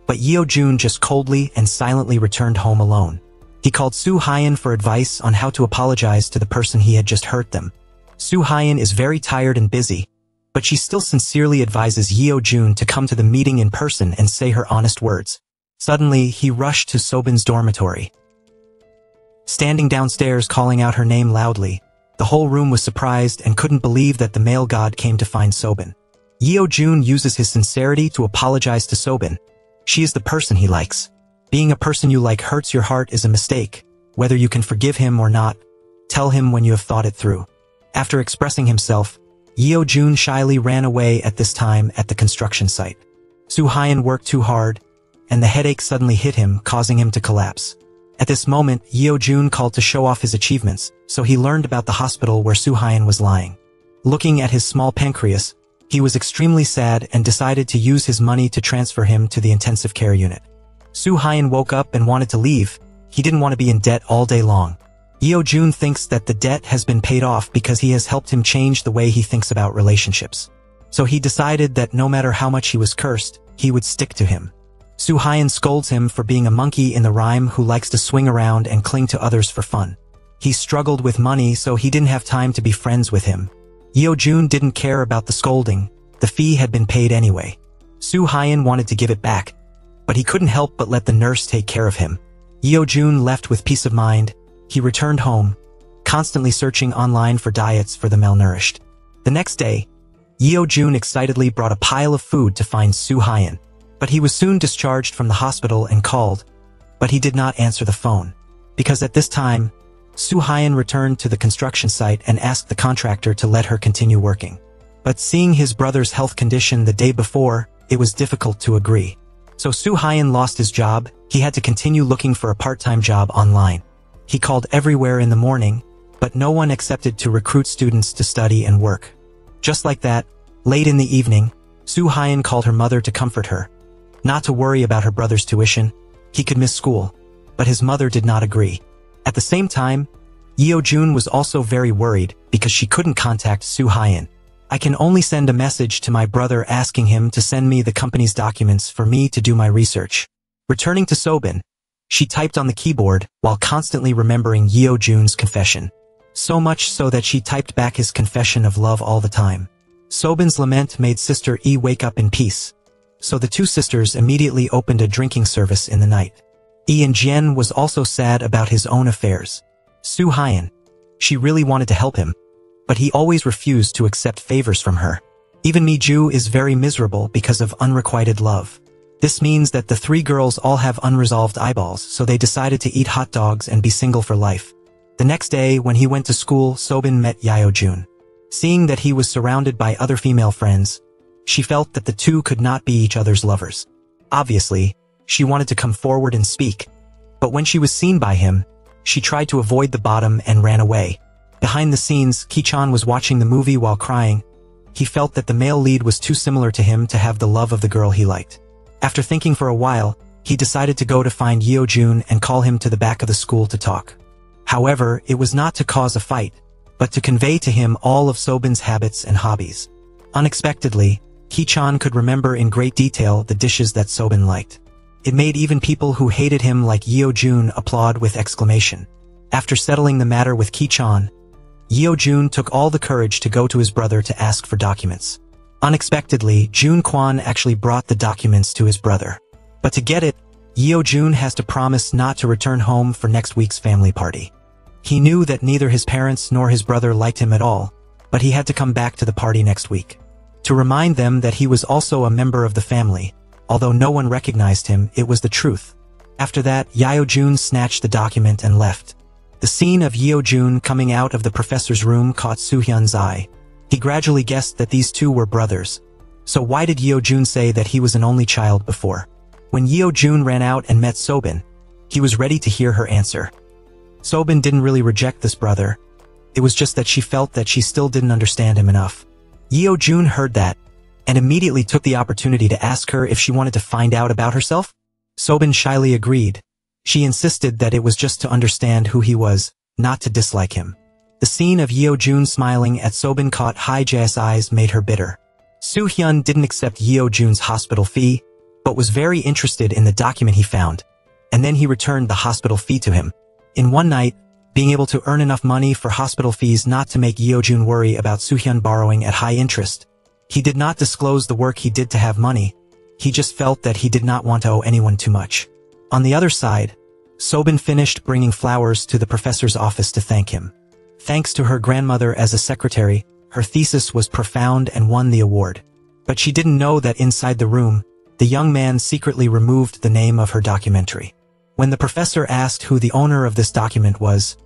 But Yeo-jun just coldly and silently returned home alone. He called Soo Hyun for advice on how to apologize to the person he had just hurt them. Soo Hyun is very tired and busy, but she still sincerely advises Yeo-jun to come to the meeting in person and say her honest words. Suddenly, he rushed to Sobin's dormitory. Standing downstairs calling out her name loudly, the whole room was surprised and couldn't believe that the male god came to find Sobin. Yeo-jun uses his sincerity to apologize to Sobin. She is the person he likes. Being a person you like hurts your heart is a mistake. Whether you can forgive him or not, tell him when you have thought it through. After expressing himself, Yeo-jun shyly ran away at this time at the construction site. Soo Hyun worked too hard, and the headache suddenly hit him, causing him to collapse. At this moment, Yeo-jun called to show off his achievements, so he learned about the hospital where Soo Hyun was lying. Looking at his small pancreas, he was extremely sad and decided to use his money to transfer him to the intensive care unit. Soo Hyun woke up and wanted to leave. He didn't want to be in debt all day long. Yeo-jun thinks that the debt has been paid off because he has helped him change the way he thinks about relationships. So he decided that no matter how much he was cursed, he would stick to him. Soo Hyun scolds him for being a monkey in the rhyme who likes to swing around and cling to others for fun. He struggled with money, so he didn't have time to be friends with him. Yeo-jun didn't care about the scolding. The fee had been paid anyway. Soo Hyun wanted to give it back, but he couldn't help but let the nurse take care of him. Yeo-jun left with peace of mind. He returned home, constantly searching online for diets for the malnourished. The next day, Yeo-jun excitedly brought a pile of food to find Soo Hyun, but he was soon discharged from the hospital and called, but he did not answer the phone, because at this time, Soo Hyun returned to the construction site and asked the contractor to let her continue working. But seeing his brother's health condition the day before, it was difficult to agree. So Soo Hyun lost his job. He had to continue looking for a part-time job online. He called everywhere in the morning, but no one accepted to recruit students to study and work. Just like that, late in the evening, Soo Hyun called her mother to comfort her. Not to worry about her brother's tuition. He could miss school, but his mother did not agree. At the same time, Yeo-jun was also very worried because she couldn't contact Soo Hyun. I can only send a message to my brother asking him to send me the company's documents for me to do my research. Returning to Sobin, she typed on the keyboard while constantly remembering Yeo-jun's confession. So much so that she typed back his confession of love all the time. Sobin's lament made Sister E wake up in peace. So the two sisters immediately opened a drinking service in the night. E and Jien was also sad about his own affairs. Soo Hyun. She really wanted to help him, but he always refused to accept favors from her. Even Mi-ju is very miserable because of unrequited love. This means that the three girls all have unresolved eyeballs, so they decided to eat hot dogs and be single for life. The next day, when he went to school, Sobin met Yeo-jun. Seeing that he was surrounded by other female friends, she felt that the two could not be each other's lovers. Obviously, she wanted to come forward and speak, but when she was seen by him, she tried to avoid the bottom and ran away. Behind the scenes, Ki-chan was watching the movie while crying. He felt that the male lead was too similar to him to have the love of the girl he liked. After thinking for a while, he decided to go to find Yeo-jun and call him to the back of the school to talk. However, it was not to cause a fight, but to convey to him all of Sobin's habits and hobbies. Unexpectedly, Ki-chan could remember in great detail the dishes that Sobin liked. It made even people who hated him like Yeo-jun applaud with exclamation. After settling the matter with Ki-chan, Yeo-jun took all the courage to go to his brother to ask for documents. Unexpectedly, Jun-kwan actually brought the documents to his brother. But to get it, Yeo-jun has to promise not to return home for next week's family party. He knew that neither his parents nor his brother liked him at all, but he had to come back to the party next week. To remind them that he was also a member of the family, although no one recognized him, it was the truth. After that, Yeo-jun snatched the document and left. The scene of Yeo-jun coming out of the professor's room caught Soo-hyun's eye. He gradually guessed that these two were brothers. So why did Yeo-jun say that he was an only child before? When Yeo-jun ran out and met Sobin, he was ready to hear her answer. Sobin didn't really reject this brother. It was just that she felt that she still didn't understand him enough. Yeo-jun heard that, and immediately took the opportunity to ask her if she wanted to find out about herself. Sobin shyly agreed. She insisted that it was just to understand who he was, not to dislike him. The scene of Yeo-jun smiling at Sobin caught Hae-jae's eyes made her bitter. Soo-hyun didn't accept Yeo-jun's hospital fee, but was very interested in the document he found, and then he returned the hospital fee to him. In one night, being able to earn enough money for hospital fees not to make Yeo-jun worry about Soo-hyun borrowing at high interest. He did not disclose the work he did to have money. He just felt that he did not want to owe anyone too much. On the other side, Sobin finished bringing flowers to the professor's office to thank him. Thanks to her grandmother as a secretary, her thesis was profound and won the award. But she didn't know that inside the room, the young man secretly removed the name of her documentary. When the professor asked who the owner of this document was,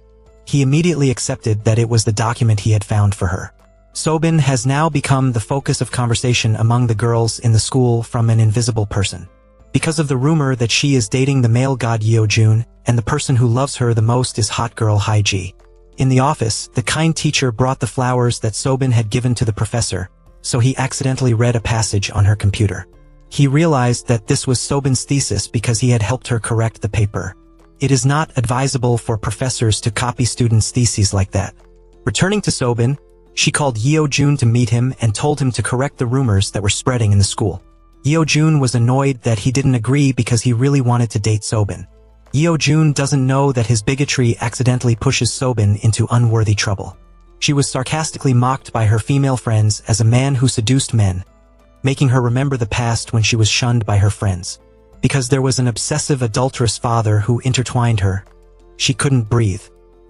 he immediately accepted that it was the document he had found for her. Sobin has now become the focus of conversation among the girls in the school from an invisible person. Because of the rumor that she is dating the male god Yeo-jun, and the person who loves her the most is hot girl Hae-ji. In the office, the kind teacher brought the flowers that Sobin had given to the professor, so he accidentally read a passage on her computer. He realized that this was Sobin's thesis because he had helped her correct the paper. It is not advisable for professors to copy students' theses like that. Returning to Sobin, she called Yeo-jun to meet him and told him to correct the rumors that were spreading in the school. Yeo-jun was annoyed that he didn't agree because he really wanted to date Sobin. Yeo-jun doesn't know that his bigotry accidentally pushes Sobin into unworthy trouble. She was sarcastically mocked by her female friends as a man who seduced men, making her remember the past when she was shunned by her friends. Because there was an obsessive adulterous father who intertwined her, she couldn't breathe.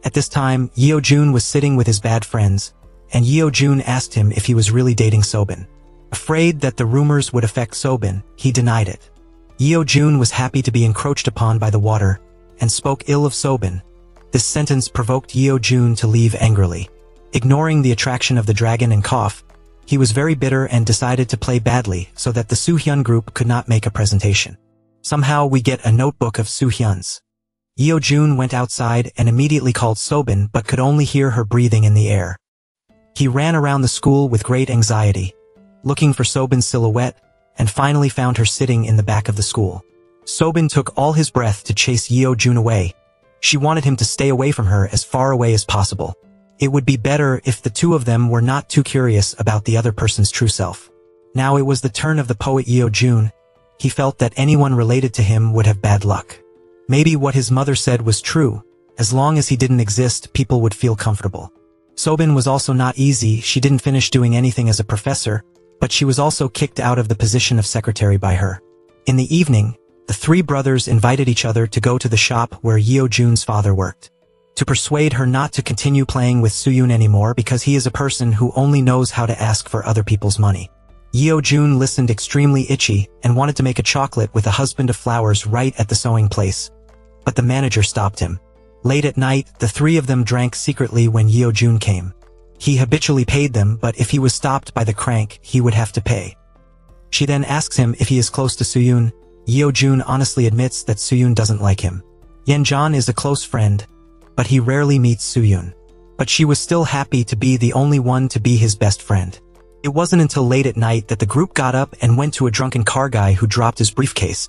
At this time, Yeo-jun was sitting with his bad friends, and Yeo-jun asked him if he was really dating Sobin. Afraid that the rumors would affect Sobin, he denied it. Yeo-jun was happy to be encroached upon by the water, and spoke ill of Sobin. This sentence provoked Yeo-jun to leave angrily. Ignoring the attraction of the dragon and cough, he was very bitter and decided to play badly so that the Soo-hyun group could not make a presentation. Somehow we get a notebook of Soo-hyun's. Yeo-jun went outside and immediately called Sobin but could only hear her breathing in the air. He ran around the school with great anxiety, looking for Sobin's silhouette, and finally found her sitting in the back of the school. Sobin took all his breath to chase Yeo-jun away. She wanted him to stay away from her as far away as possible. It would be better if the two of them were not too curious about the other person's true self. Now it was the turn of the poet Yeo-jun. He felt that anyone related to him would have bad luck. Maybe what his mother said was true. As long as he didn't exist, people would feel comfortable. Sobin was also not easy. She didn't finish doing anything as a professor, but she was also kicked out of the position of secretary by her. In the evening, the three brothers invited each other to go to the shop where Yeo-jun's father worked, to persuade her not to continue playing with Soo-hyun anymore because he is a person who only knows how to ask for other people's money. Yeo-jun listened extremely itchy and wanted to make a chocolate with a husband of flowers right at the sewing place. But the manager stopped him. Late at night, the three of them drank secretly when Yeo-jun came. He habitually paid them, but if he was stopped by the crank, he would have to pay. She then asks him if he is close to Soo-hyun, Yeo-jun honestly admits that Soo-yoon doesn't like him. Yeon-jan is a close friend, but he rarely meets Soo-yoon. But she was still happy to be the only one to be his best friend. It wasn't until late at night that the group got up and went to a drunken car guy who dropped his briefcase,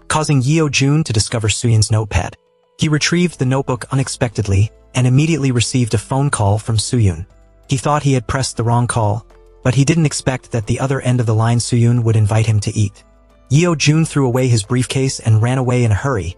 causing Yeo-jun to discover Soo-yoon's notepad. He retrieved the notebook unexpectedly and immediately received a phone call from Soo-yoon. He thought he had pressed the wrong call, but he didn't expect that the other end of the line Soo-yoon would invite him to eat. Yeo-jun threw away his briefcase and ran away in a hurry,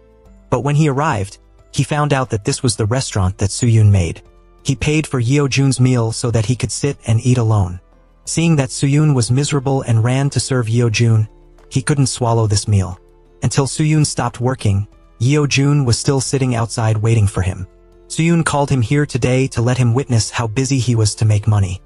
but when he arrived, he found out that this was the restaurant that Soo-yoon made. He paid for Yeo-jun's meal so that he could sit and eat alone. Seeing that Soo-yoon was miserable and ran to serve Yeo-jun, he couldn't swallow this meal. Until Soo-yoon stopped working, Yeo-jun was still sitting outside waiting for him. Soo-yoon called him here today to let him witness how busy he was to make money.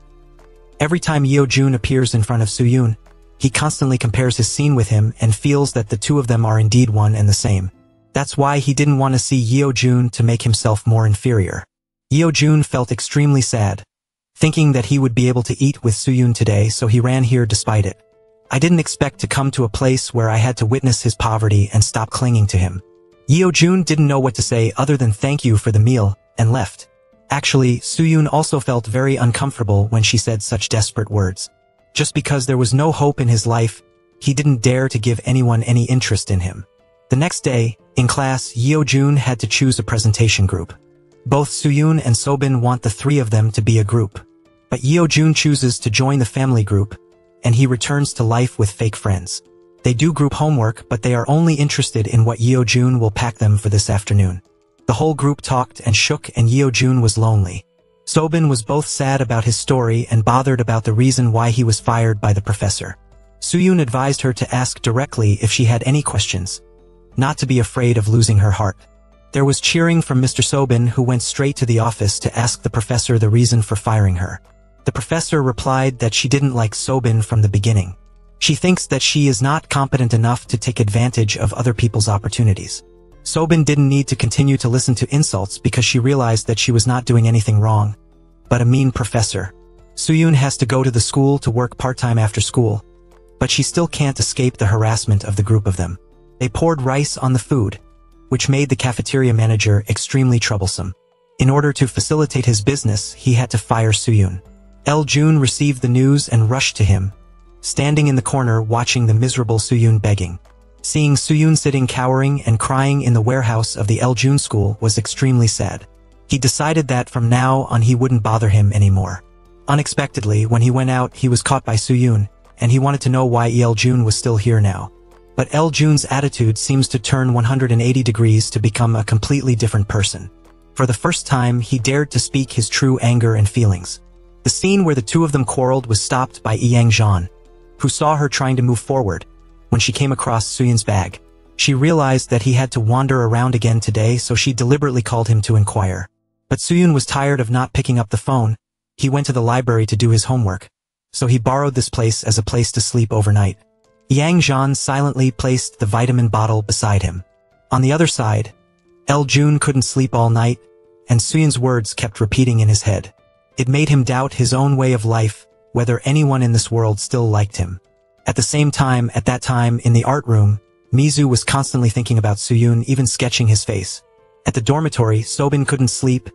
Every time Yeo-jun appears in front of Soo-yoon, he constantly compares his scene with him and feels that the two of them are indeed one and the same. That's why he didn't want to see Yeo-jun to make himself more inferior. Yeo-jun felt extremely sad, thinking that he would be able to eat with Soo-yoon today, so he ran here despite it. I didn't expect to come to a place where I had to witness his poverty and stop clinging to him. Yeo-jun didn't know what to say other than thank you for the meal, and left. Actually, Soo-yoon also felt very uncomfortable when she said such desperate words. Just because there was no hope in his life, he didn't dare to give anyone any interest in him. The next day, in class, Yeo-jun had to choose a presentation group. Both Soo-yoon and Sobin want the three of them to be a group. But Yeo-jun chooses to join the family group, and he returns to life with fake friends. They do group homework, but they are only interested in what Yeo-jun will pack them for this afternoon. The whole group talked and shook, and Yeo-jun was lonely. Sobin was both sad about his story and bothered about the reason why he was fired by the professor. Soo-yoon advised her to ask directly if she had any questions, not to be afraid of losing her heart. There was cheering from Mr. Sobin, who went straight to the office to ask the professor the reason for firing her. The professor replied that she didn't like Sobin from the beginning. She thinks that she is not competent enough to take advantage of other people's opportunities. Sobin didn't need to continue to listen to insults because she realized that she was not doing anything wrong, but a mean professor. Soo-yoon has to go to the school to work part-time after school, but she still can't escape the harassment of the group of them. They poured rice on the food, which made the cafeteria manager extremely troublesome. In order to facilitate his business, he had to fire Soo-yoon. El-jun received the news and rushed to him, standing in the corner watching the miserable Soo-yoon begging. Seeing Soo-yoon sitting cowering and crying in the warehouse of the El-jun school was extremely sad. He decided that from now on he wouldn't bother him anymore. Unexpectedly, when he went out, he was caught by Soo-yoon, and he wanted to know why El-jun was still here now. But El-jun's attitude seems to turn 180 degrees to become a completely different person. For the first time, he dared to speak his true anger and feelings. The scene where the two of them quarreled was stopped by Yang-jan, who saw her trying to move forward. When she came across Soo-yoon's bag, she realized that he had to wander around again today, so she deliberately called him to inquire. But Soo-yoon was tired of not picking up the phone. He went to the library to do his homework, so he borrowed this place as a place to sleep overnight. Yang-jan silently placed the vitamin bottle beside him. On the other side, El-jun couldn't sleep all night, and Soo-yoon's words kept repeating in his head. It made him doubt his own way of life, whether anyone in this world still liked him. At the same time, at that time, in the art room, Mizu was constantly thinking about Soo-yoon, even sketching his face. At the dormitory, Sobin couldn't sleep.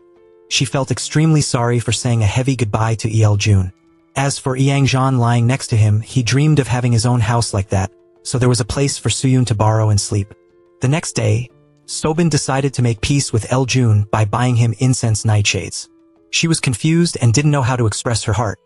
She felt extremely sorry for saying a heavy goodbye to El-jun. As for Yang-jan lying next to him, he dreamed of having his own house like that, so there was a place for Soo-yoon to borrow and sleep. The next day, Sobin decided to make peace with El-jun by buying him incense nightshades. She was confused and didn't know how to express her heart,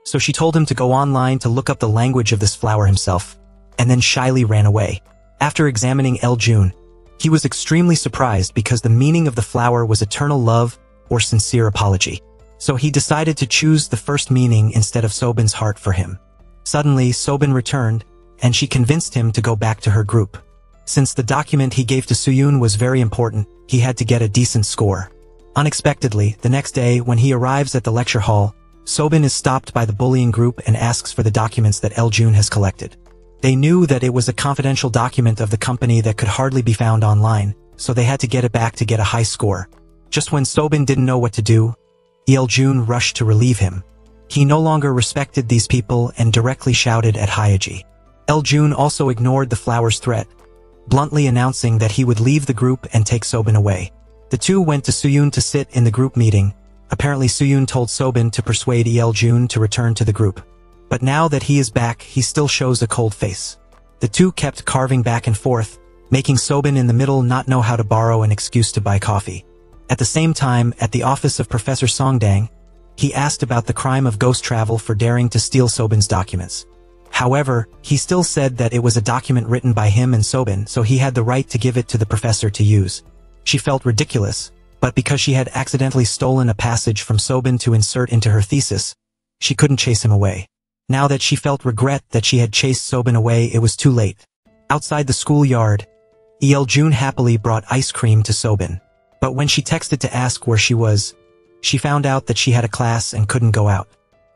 so she told him to go online to look up the language of this flower himself, and then shyly ran away. After examining El-jun, he was extremely surprised because the meaning of the flower was eternal love or sincere apology. So he decided to choose the first meaning instead of Sobin's heart for him. Suddenly, Sobin returned, and she convinced him to go back to her group. Since the document he gave to Soo-yoon was very important, he had to get a decent score. Unexpectedly, the next day, when he arrives at the lecture hall, Sobin is stopped by the bullying group and asks for the documents that El-jun has collected. They knew that it was a confidential document of the company that could hardly be found online, so they had to get it back to get a high score. Just when Sobin didn't know what to do, El-jun rushed to relieve him. He no longer respected these people and directly shouted at Hyaji. El-jun also ignored the flower's threat, bluntly announcing that he would leave the group and take Sobin away. The two went to Sooyoon to sit in the group meeting. Apparently Sooyoon told Sobin to persuade Yeoljun to return to the group. But now that he is back, he still shows a cold face. The two kept carving back and forth, making Sobin in the middle not know how to borrow an excuse to buy coffee. At the same time, at the office of Professor Songdang, he asked about the crime of ghost travel for daring to steal Sobin's documents. However, he still said that it was a document written by him and Sobin, so he had the right to give it to the professor to use. She felt ridiculous, but because she had accidentally stolen a passage from Sobin to insert into her thesis, she couldn't chase him away. Now that she felt regret that she had chased Sobin away, it was too late. Outside the schoolyard, Yeoljun happily brought ice cream to Sobin. But when she texted to ask where she was, she found out that she had a class and couldn't go out.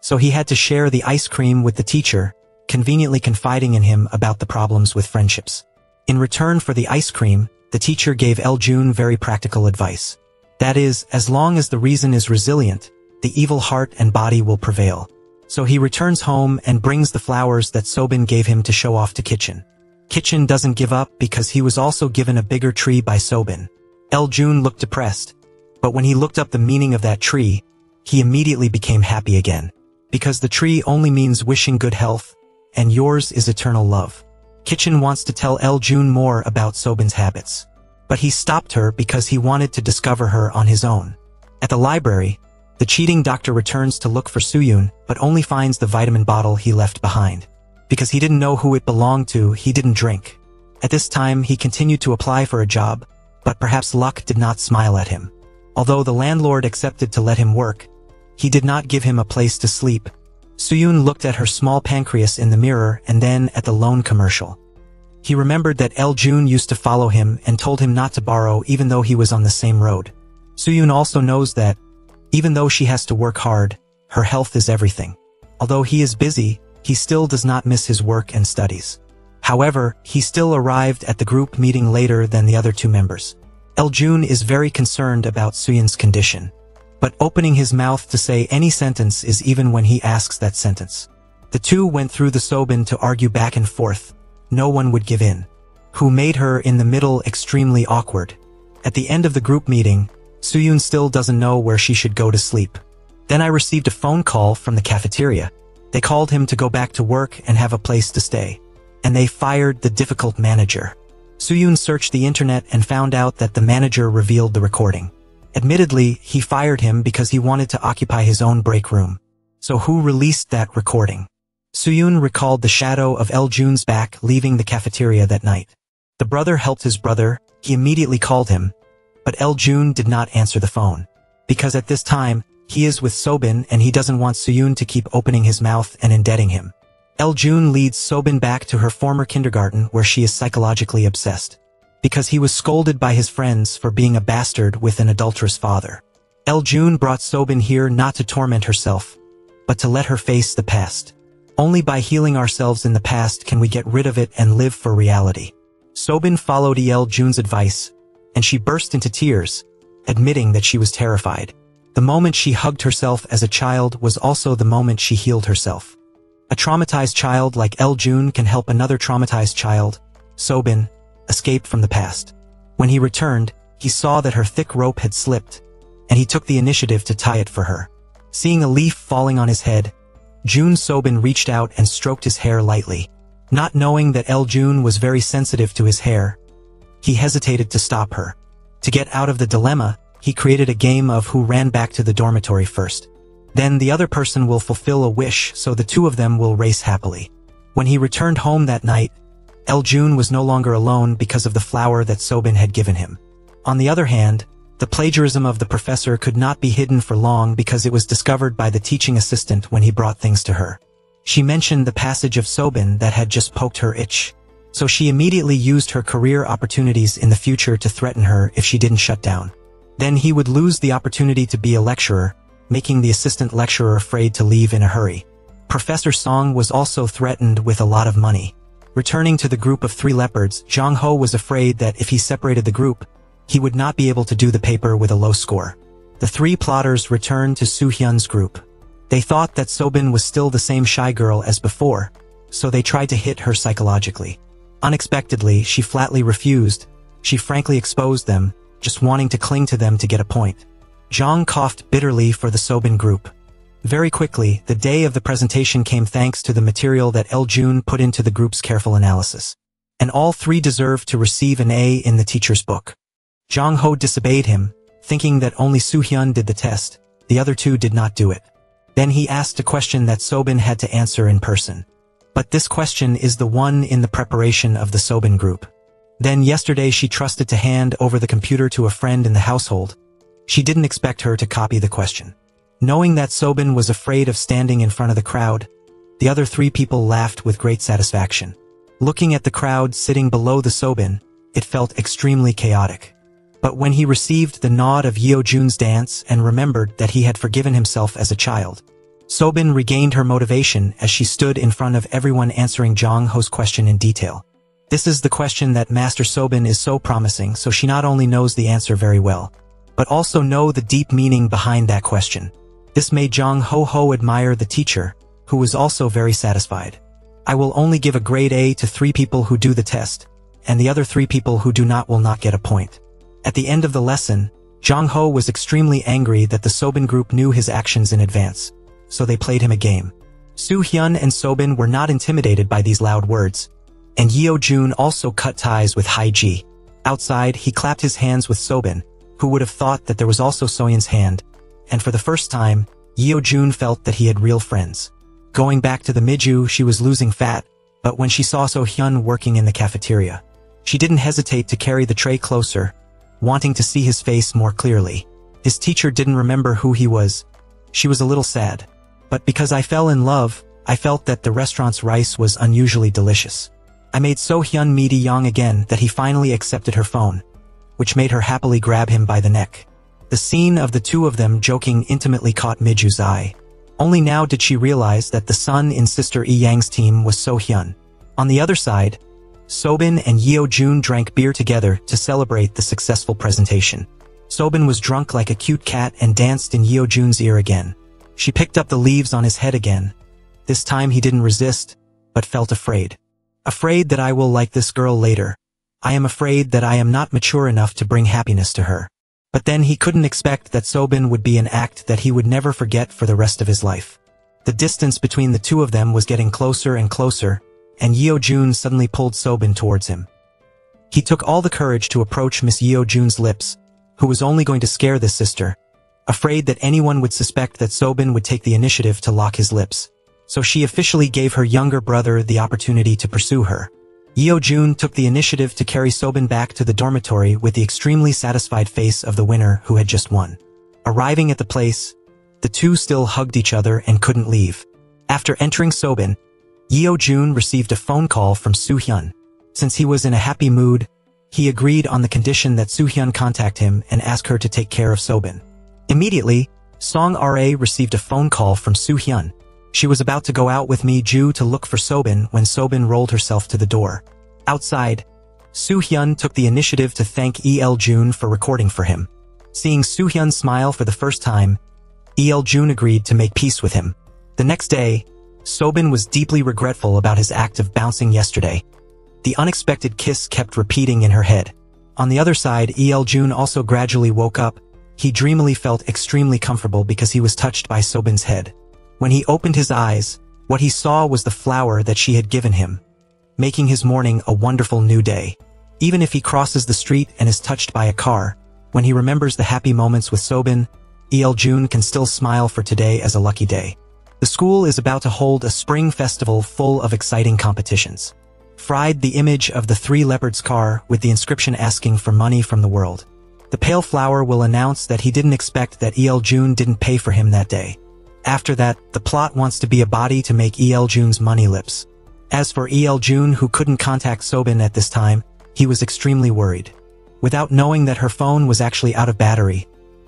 So he had to share the ice cream with the teacher, conveniently confiding in him about the problems with friendships. In return for the ice cream, the teacher gave Yeoljun very practical advice. That is, as long as the reason is resilient, the evil heart and body will prevail. So he returns home and brings the flowers that Sobin gave him to show off to Kitchen. Kitchen doesn't give up because he was also given a bigger tree by Sobin. Yeoljun looked depressed, but when he looked up the meaning of that tree, he immediately became happy again. Because the tree only means wishing good health, and yours is eternal love. Kitchen wants to tell Yeoljun more about Sobin's habits. But he stopped her because he wanted to discover her on his own. At the library, the cheating doctor returns to look for Sooyoon, but only finds the vitamin bottle he left behind. Because he didn't know who it belonged to, he didn't drink. At this time, he continued to apply for a job, but perhaps luck did not smile at him. Although the landlord accepted to let him work, he did not give him a place to sleep. Sooyoon looked at her small pancreas in the mirror and then at the loan commercial. He remembered that Yeoljun used to follow him and told him not to borrow even though he was on the same road. Sooyoon also knows that, even though she has to work hard, her health is everything. Although he is busy, he still does not miss his work and studies. However, he still arrived at the group meeting later than the other two members. Yeoljun is very concerned about Sooyoon's condition. But opening his mouth to say any sentence is even when he asks that sentence. The two went through the Sobin to argue back and forth. No one would give in. Who made her in the middle extremely awkward. At the end of the group meeting, Sooyoon still doesn't know where she should go to sleep. Then I received a phone call from the cafeteria. They called him to go back to work and have a place to stay. And they fired the difficult manager. Sooyoon searched the internet and found out that the manager revealed the recording. Admittedly, he fired him because he wanted to occupy his own break room. So who released that recording? Sooyoon recalled the shadow of Yeoljun's back leaving the cafeteria that night. The brother helped his brother, he immediately called him. But Yeoljun did not answer the phone. Because at this time, he is with Sobin and he doesn't want Sooyoon to keep opening his mouth and indebting him. Yeoljun leads Sobin back to her former kindergarten where she is psychologically obsessed. Because he was scolded by his friends for being a bastard with an adulterous father. Yeoljun brought Sobin here not to torment herself, but to let her face the past. Only by healing ourselves in the past can we get rid of it and live for reality. Sobin followed Yeoljun's advice, and she burst into tears, admitting that she was terrified. The moment she hugged herself as a child was also the moment she healed herself. A traumatized child like Yeoljun can help another traumatized child, Sobin, escape from the past. When he returned, he saw that her thick rope had slipped, and he took the initiative to tie it for her. Seeing a leaf falling on his head, Jun Sobin reached out and stroked his hair lightly. Not knowing that Yeoljun was very sensitive to his hair, he hesitated to stop her. To get out of the dilemma, he created a game of who ran back to the dormitory first. Then the other person will fulfill a wish so the two of them will race happily. When he returned home that night, Yeoljun was no longer alone because of the flower that Sobin had given him. On the other hand, the plagiarism of the professor could not be hidden for long because it was discovered by the teaching assistant when he brought things to her. She mentioned the passage of Sobin that had just poked her itch. So she immediately used her career opportunities in the future to threaten her if she didn't shut down. Then he would lose the opportunity to be a lecturer, making the assistant lecturer afraid to leave in a hurry. Professor Song was also threatened with a lot of money. Returning to the group of 3 leopards, Zhang Ho was afraid that if he separated the group, he would not be able to do the paper with a low score. The 3 plotters returned to Soo Hyun's group. They thought that Sobin was still the same shy girl as before, so they tried to hit her psychologically. Unexpectedly, she flatly refused. She frankly exposed them, just wanting to cling to them to get a point. Zhang coughed bitterly for the Sobin group. Very quickly, the day of the presentation came thanks to the material that El-jun put into the group's careful analysis. And all three deserved to receive an A in the teacher's book. Zhang Ho disobeyed him, thinking that only Su-hyun did the test, the other two did not do it. Then he asked a question that Sobin had to answer in person. But this question is the one in the preparation of the Sobin group. Then yesterday she trusted to hand over the computer to a friend in the household. She didn't expect her to copy the question. Knowing that Sobin was afraid of standing in front of the crowd, the other three people laughed with great satisfaction. Looking at the crowd sitting below the Sobin, it felt extremely chaotic. But when he received the nod of Yeo-jun's dance and remembered that he had forgiven himself as a child, Sobin regained her motivation as she stood in front of everyone answering Zhang Ho's question in detail. This is the question that Master Sobin is so promising, so she not only knows the answer very well, but also know the deep meaning behind that question. This made Zhang Ho admire the teacher, who was also very satisfied. I will only give a grade A to 3 people who do the test, and the other 3 people who do not will not get a point. At the end of the lesson, Zhang Ho was extremely angry that the Sobin group knew his actions in advance, so they played him a game. Su-hyun and Sobin were not intimidated by these loud words, and Yeo-jun also cut ties with Haiji. Outside, he clapped his hands with Sobin, who would have thought that there was also Soyeon's hand, and for the first time, Yeo-jun felt that he had real friends. Going back to the Miju, she was losing fat, but when she saw So-hyun working in the cafeteria, she didn't hesitate to carry the tray closer, wanting to see his face more clearly. His teacher didn't remember who he was. She was a little sad. But because I fell in love, I felt that the restaurant's rice was unusually delicious. I made So-hyun meet Young again that he finally accepted her phone, which made her happily grab him by the neck. The scene of the two of them joking intimately caught Miju's eye. Only now did she realize that the son in Sister Yi-yang's team was So-hyun. On the other side, Sobin and Yeo-jun drank beer together to celebrate the successful presentation. Sobin was drunk like a cute cat and danced in Yeo-jun's ear again. She picked up the leaves on his head again. This time he didn't resist, but felt afraid. Afraid that I will like this girl later. I am afraid that I am not mature enough to bring happiness to her. But then he couldn't expect that Sobin would be an act that he would never forget for the rest of his life. The distance between the two of them was getting closer and closer, and Yeo-jun suddenly pulled Sobin towards him. He took all the courage to approach Miss Yeo-jun's lips, who was only going to scare this sister, afraid that anyone would suspect that Sobin would take the initiative to lock his lips. So she officially gave her younger brother the opportunity to pursue her. Yeo-jun took the initiative to carry Sobin back to the dormitory with the extremely satisfied face of the winner who had just won. Arriving at the place, the two still hugged each other and couldn't leave. After entering Sobin, Yeo-jun received a phone call from Su-hyun. Since he was in a happy mood, he agreed on the condition that Su-hyun contact him and ask her to take care of Sobin. Immediately, Song Ra received a phone call from Su-hyun. She was about to go out with Mi-ju to look for Sobin when Sobin rolled herself to the door. Outside, Su-hyun took the initiative to thank El-jun for recording for him. Seeing Su-hyun smile for the first time, El-jun agreed to make peace with him. The next day, Sobin was deeply regretful about his act of bouncing yesterday. The unexpected kiss kept repeating in her head. On the other side, El-jun also gradually woke up. He dreamily felt extremely comfortable because he was touched by Sobin's head. When he opened his eyes, what he saw was the flower that she had given him, making his morning a wonderful new day. Even if he crosses the street and is touched by a car, when he remembers the happy moments with Sobin, El-jun can still smile for today as a lucky day. The school is about to hold a spring festival full of exciting competitions. Fried the image of the 3 leopards car with the inscription asking for money from the world. The pale flower will announce that he didn't expect that El-jun didn't pay for him that day. After that, the plot wants to be a body to make El-jun's money lips. As for El-jun, who couldn't contact Sobin at this time, he was extremely worried. Without knowing that her phone was actually out of battery,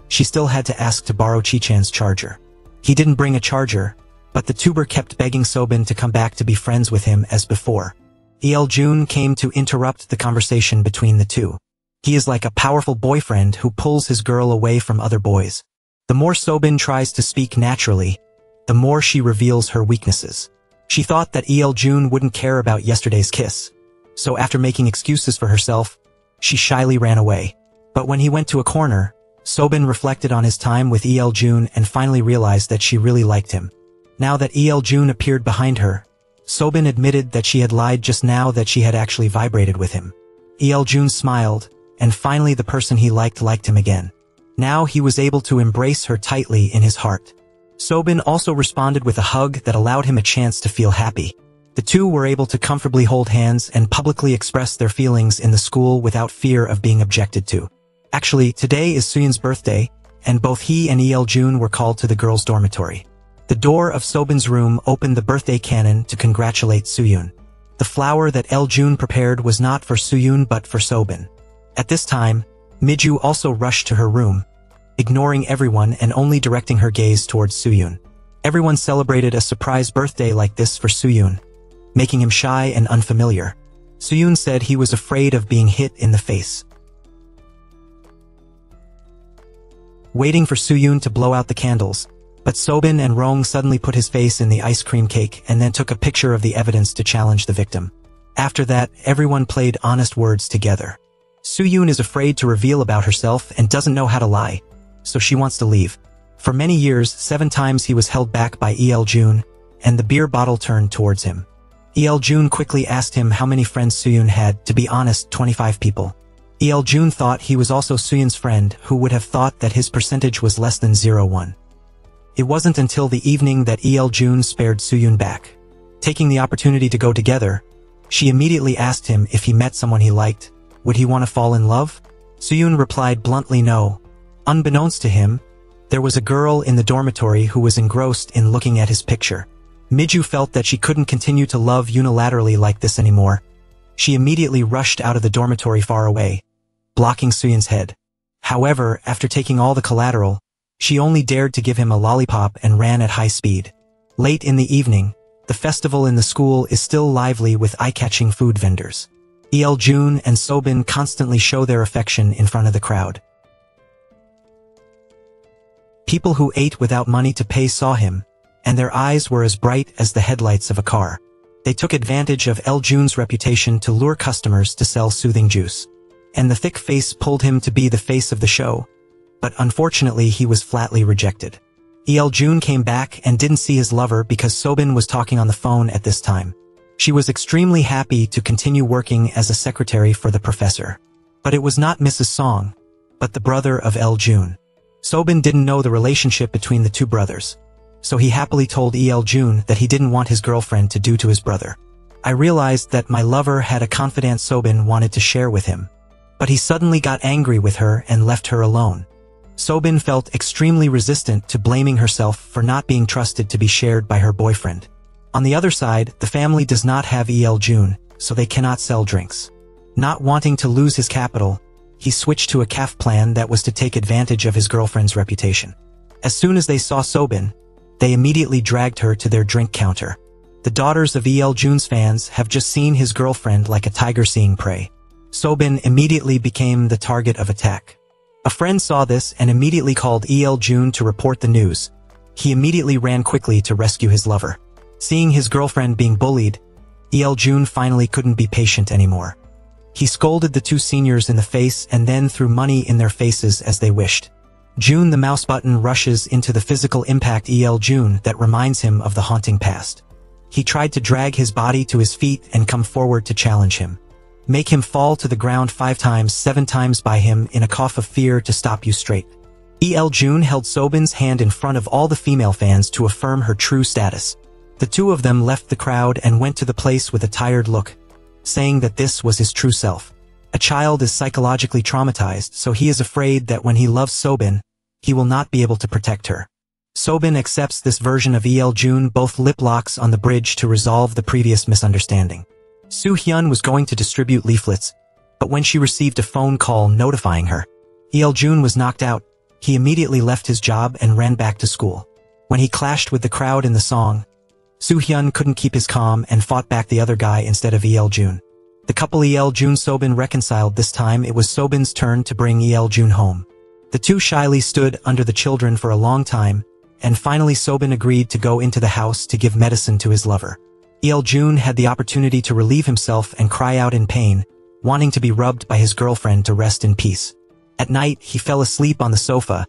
she still had to ask to borrow Chi-chan's charger. He didn't bring a charger, but the tuber kept begging Sobin to come back to be friends with him as before. El-jun came to interrupt the conversation between the two. He is like a powerful boyfriend who pulls his girl away from other boys. The more Sobin tries to speak naturally, the more she reveals her weaknesses. She thought that El-jun wouldn't care about yesterday's kiss, so after making excuses for herself, she shyly ran away. But when he went to a corner, Sobin reflected on his time with El-jun and finally realized that she really liked him. Now that El-jun appeared behind her, Sobin admitted that she had lied just now, that she had actually vibrated with him. El-jun smiled, and finally the person he liked him again. Now he was able to embrace her tightly in his heart. Sobin also responded with a hug that allowed him a chance to feel happy. The two were able to comfortably hold hands and publicly express their feelings in the school without fear of being objected to. Actually, today is Suyun's birthday, and both he and El-jun were called to the girls' dormitory. The door of Sobin's room opened the birthday cannon to congratulate Suyun. The flower that El-jun prepared was not for Suyun but for Sobin. At this time, Miju also rushed to her room, ignoring everyone and only directing her gaze towards Suyun. Everyone celebrated a surprise birthday like this for Suyun, making him shy and unfamiliar. Suyun said he was afraid of being hit in the face. Waiting for Suyun to blow out the candles, but Sobin and Rong suddenly put his face in the ice cream cake and then took a picture of the evidence to challenge the victim. After that, everyone played honest words together. Suyun is afraid to reveal about herself and doesn't know how to lie, so she wants to leave. For many years, 7 times he was held back by El-jun, and the beer bottle turned towards him. El-jun quickly asked him how many friends Suyun had. To be honest, 25 people. El-jun thought he was also Suyun's friend, who would have thought that his percentage was less than 0.1. It wasn't until the evening that El-jun spared Suyun back. Taking the opportunity to go together, she immediately asked him if he met someone he liked, would he want to fall in love? Suyun replied bluntly no. Unbeknownst to him, there was a girl in the dormitory who was engrossed in looking at his picture. Miju felt that she couldn't continue to love unilaterally like this anymore. She immediately rushed out of the dormitory far away, blocking Suyun's head. However, after taking all the collateral, she only dared to give him a lollipop and ran at high speed. Late in the evening, the festival in the school is still lively with eye-catching food vendors. El-jun and Sobin constantly show their affection in front of the crowd. People who ate without money to pay saw him, and their eyes were as bright as the headlights of a car. They took advantage of El-jun's reputation to lure customers to sell soothing juice. And the thick face pulled him to be the face of the show, but unfortunately he was flatly rejected. El-jun came back and didn't see his lover because Sobin was talking on the phone at this time. She was extremely happy to continue working as a secretary for the professor. But it was not Mrs. Song, but the brother of El-jun. Sobin didn't know the relationship between the two brothers, so he happily told El-jun that he didn't want his girlfriend to do to his brother. I realized that my lover had a confidant Sobin wanted to share with him, but he suddenly got angry with her and left her alone. Sobin felt extremely resistant to blaming herself for not being trusted to be shared by her boyfriend. On the other side, the family does not have El-jun, so they cannot sell drinks. Not wanting to lose his capital, he switched to a CAF plan that was to take advantage of his girlfriend's reputation. As soon as they saw Sobin, they immediately dragged her to their drink counter. The daughters of El-jun's fans have just seen his girlfriend like a tiger seeing prey. Sobin immediately became the target of attack. A friend saw this and immediately called El-jun to report the news. He immediately ran quickly to rescue his lover. Seeing his girlfriend being bullied, El-jun finally couldn't be patient anymore. He scolded the two seniors in the face and then threw money in their faces as they wished. June the mouse button rushes into the physical impact El-jun that reminds him of the haunting past. He tried to drag his body to his feet and come forward to challenge him. Make him fall to the ground 5 times, 7 times by him in a cough of fear to stop you straight. El-jun held Sobin's hand in front of all the female fans to affirm her true status. The two of them left the crowd and went to the place with a tired look, saying that this was his true self. A child is psychologically traumatized, so he is afraid that when he loves Sobin, he will not be able to protect her. Sobin accepts this version of El-jun, both lip locks on the bridge to resolve the previous misunderstanding. Soo-hyun was going to distribute leaflets, but when she received a phone call notifying her El-jun was knocked out, he immediately left his job and ran back to school. When he clashed with the crowd in the song, Soo-hyun couldn't keep his calm and fought back the other guy instead of El-jun. The couple El-jun-Sobin reconciled. This time it was Sobin's turn to bring El-jun home. The two shyly stood under the children for a long time, and finally Sobin agreed to go into the house to give medicine to his lover. Il-jun had the opportunity to relieve himself and cry out in pain, wanting to be rubbed by his girlfriend to rest in peace. At night, he fell asleep on the sofa.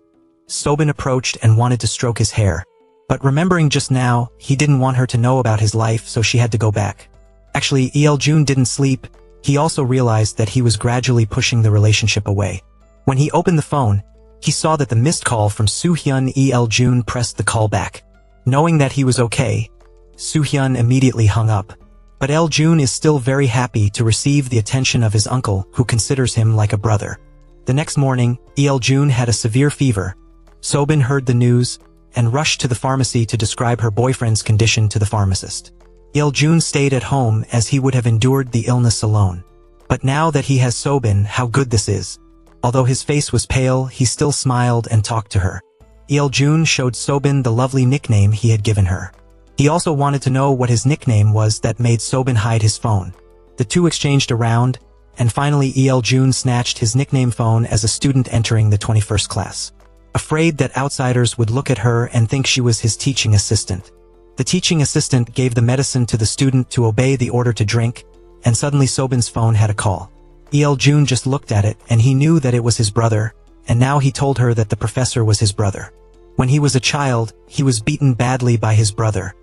Sobin approached and wanted to stroke his hair. But remembering just now, he didn't want her to know about his life, so she had to go back. Actually, Il-jun didn't sleep. He also realized that he was gradually pushing the relationship away. When he opened the phone, he saw that the missed call from Soo-hyun. Il-jun pressed the call back. Knowing that he was okay, Soo-hyun immediately hung up. But Il-jun is still very happy to receive the attention of his uncle, who considers him like a brother. The next morning, Il-jun had a severe fever. Sobin heard the news and rushed to the pharmacy to describe her boyfriend's condition to the pharmacist. Il-jun stayed at home as he would have endured the illness alone. But now that he has Sobin, how good this is. Although his face was pale, he still smiled and talked to her. Il-jun showed Sobin the lovely nickname he had given her. He also wanted to know what his nickname was that made Sobin hide his phone. The two exchanged around, and finally Il-jun snatched his nickname phone as a student entering the 21st class. Afraid that outsiders would look at her and think she was his teaching assistant. The teaching assistant gave the medicine to the student to obey the order to drink, and suddenly Sobin's phone had a call. Il-jun just looked at it and he knew that it was his brother, and now he told her that the professor was his brother. When he was a child, he was beaten badly by his brother,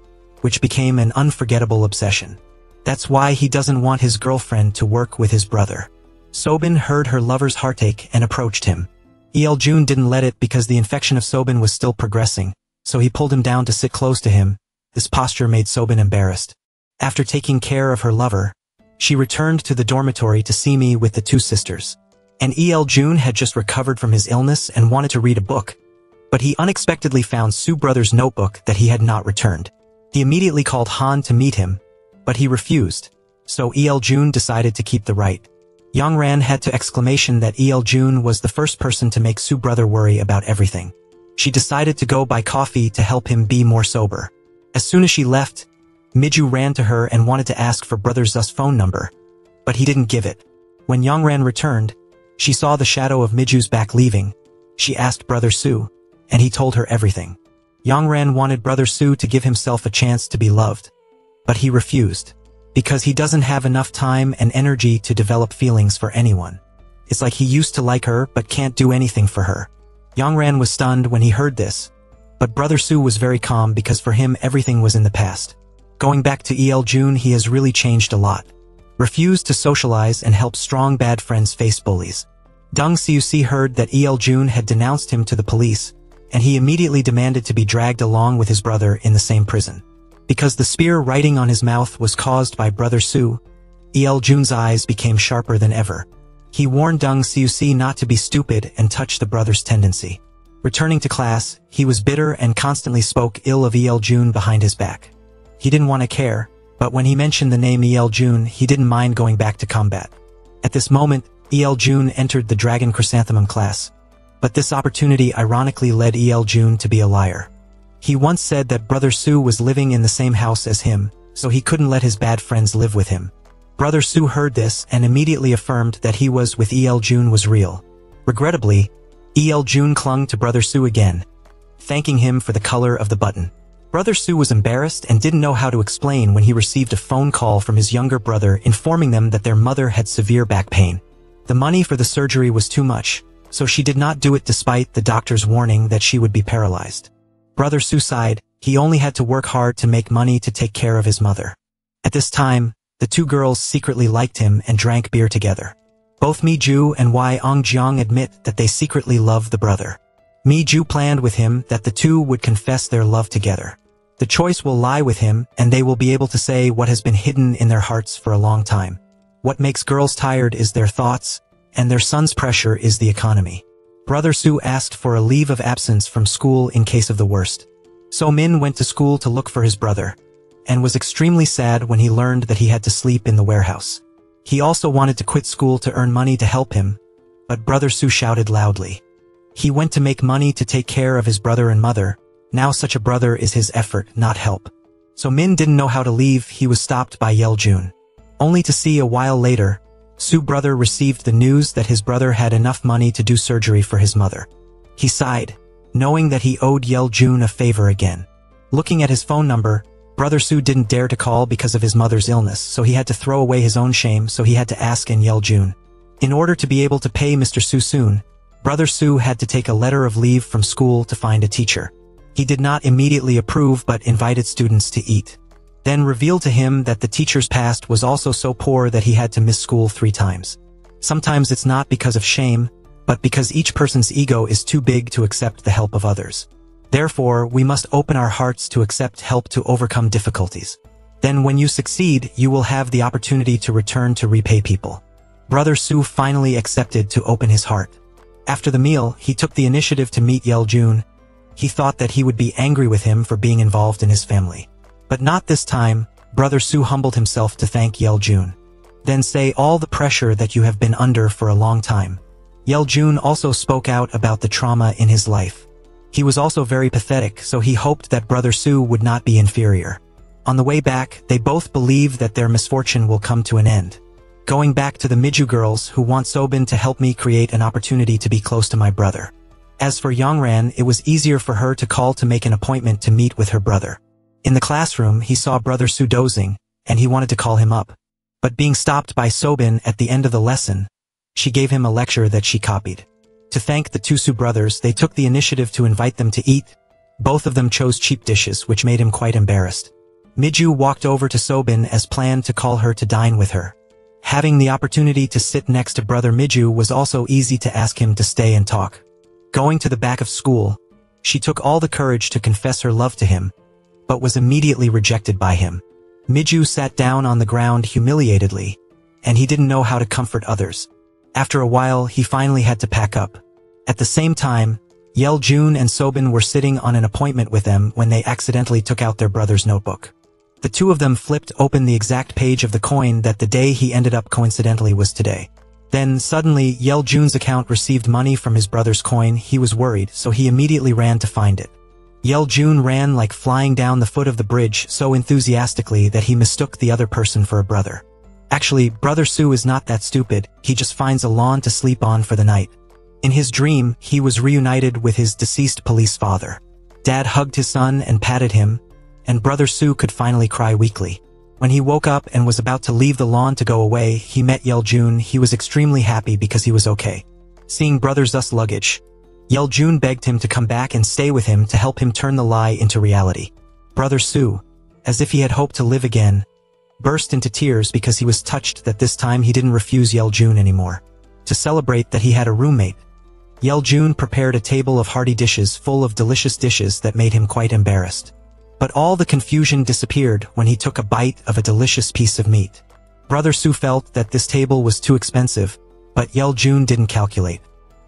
which became an unforgettable obsession. That's why he doesn't want his girlfriend to work with his brother. Sobin heard her lover's heartache and approached him. Il-jun didn't let it because the infection of Sobin was still progressing, so he pulled him down to sit close to him. This posture made Sobin embarrassed. After taking care of her lover, she returned to the dormitory to see me with the two sisters. And Il-jun had just recovered from his illness and wanted to read a book, but he unexpectedly found Soo brother's notebook that he had not returned. He immediately called Han to meet him, but he refused, so Il-jun decided to keep the right. Yongran had to exclamation that Il-jun was the first person to make Soo brother worry about everything. She decided to go buy coffee to help him be more sober. As soon as she left, Miju ran to her and wanted to ask for brother Zu's phone number, but he didn't give it. When Yongran returned, she saw the shadow of Miju's back leaving. She asked brother Soo, and he told her everything. Yongran wanted brother Soo to give himself a chance to be loved, but he refused, because he doesn't have enough time and energy to develop feelings for anyone. It's like he used to like her but can't do anything for her. Yongran was stunned when he heard this, but brother Soo was very calm because for him everything was in the past. Going back to Il-jun, he has really changed a lot. Refused to socialize and help strong bad friends face bullies. Dong Siusi heard that Il-jun had denounced him to the police, and he immediately demanded to be dragged along with his brother in the same prison. Because the spear writing on his mouth was caused by brother Soo, Il-jun's eyes became sharper than ever. He warned Dong Siusi not to be stupid and touch the brother's tendency. Returning to class, he was bitter and constantly spoke ill of Il-jun behind his back. He didn't want to care, but when he mentioned the name Il-jun, he didn't mind going back to combat. At this moment, Il-jun entered the Dragon Chrysanthemum class. But this opportunity ironically led Il-jun to be a liar. He once said that brother Soo was living in the same house as him, so he couldn't let his bad friends live with him. Brother Soo heard this and immediately affirmed that he was with Il-jun was real. Regrettably, Il-jun clung to brother Soo again, thanking him for the color of the button. Brother Soo was embarrassed and didn't know how to explain when he received a phone call from his younger brother informing them that their mother had severe back pain. The money for the surgery was too much, so she did not do it despite the doctor's warning that she would be paralyzed. Brother Soo sighed. He only had to work hard to make money to take care of his mother. At this time, the two girls secretly liked him and drank beer together. Both Mi-ju and Ong-jeong admit that they secretly love the brother. Mi-ju planned with him that the two would confess their love together. The choice will lie with him, and they will be able to say what has been hidden in their hearts for a long time. What makes girls tired is their thoughts, and their son's pressure is the economy. Brother Soo asked for a leave of absence from school in case of the worst. So Min went to school to look for his brother, and was extremely sad when he learned that he had to sleep in the warehouse. He also wanted to quit school to earn money to help him, but brother Soo shouted loudly. He went to make money to take care of his brother and mother. Now such a brother is his effort, not help. So Min didn't know how to leave. He was stopped by Il-jun. Only to see a while later, Soo brother received the news that his brother had enough money to do surgery for his mother. He sighed, knowing that he owed Il-jun a favor again. Looking at his phone number, Brother Su didn't dare to call because of his mother's illness, so he had to throw away his own shame, so he had to ask in Yeljun. In order to be able to pay Mr. Su soon, Brother Su had to take a letter of leave from school to find a teacher. He did not immediately approve but invited students to eat. Then revealed to him that the teacher's past was also so poor that he had to miss school 3 times. Sometimes it's not because of shame, but because each person's ego is too big to accept the help of others. Therefore, we must open our hearts to accept help to overcome difficulties. Then when you succeed, you will have the opportunity to return to repay people. Brother Su finally accepted to open his heart. After the meal, he took the initiative to meet Yeljun. He thought that he would be angry with him for being involved in his family. But not this time. Brother Su humbled himself to thank Yeljun. Then say all the pressure that you have been under for a long time. Yeljun also spoke out about the trauma in his life. He was also very pathetic, so he hoped that Brother Su would not be inferior. On the way back, they both believe that their misfortune will come to an end. Going back to the Miju girls who want Sobin to help me create an opportunity to be close to my brother. As for Yongran, it was easier for her to call to make an appointment to meet with her brother. In the classroom, he saw Brother Su dozing, and he wanted to call him up. But being stopped by Sobin at the end of the lesson, she gave him a lecture that she copied. To thank the 2 Su brothers, they took the initiative to invite them to eat. Both of them chose cheap dishes, which made him quite embarrassed. Miju walked over to Sobin as planned to call her to dine with her. Having the opportunity to sit next to Brother Miju was also easy to ask him to stay and talk. Going to the back of school, she took all the courage to confess her love to him, but was immediately rejected by him. Miju sat down on the ground humiliatedly, and he didn't know how to comfort others. After a while, he finally had to pack up. At the same time, Yeljun and Sobin were sitting on an appointment with them when they accidentally took out their brother's notebook. The 2 of them flipped open the exact page of the coin that the day he ended up coincidentally was today. Then, suddenly, Yeljun's account received money from his brother's coin. He was worried, so he immediately ran to find it. Yeljun ran like flying down the foot of the bridge so enthusiastically that he mistook the other person for a brother. Actually, Brother Su is not that stupid, he just finds a lawn to sleep on for the night. In his dream, he was reunited with his deceased police father. Dad hugged his son and patted him, and Brother Su could finally cry weakly. When he woke up and was about to leave the lawn to go away, he met Yeljun. He was extremely happy because he was okay. Seeing Brother Zu's luggage, Yeljun begged him to come back and stay with him to help him turn the lie into reality. Brother Su, as if he had hoped to live again, burst into tears because he was touched that this time he didn't refuse Yeljun anymore. To celebrate that he had a roommate, Yeljun prepared a table of hearty dishes full of delicious dishes that made him quite embarrassed. But all the confusion disappeared when he took a bite of a delicious piece of meat. Brother Su felt that this table was too expensive, but Yeljun didn't calculate.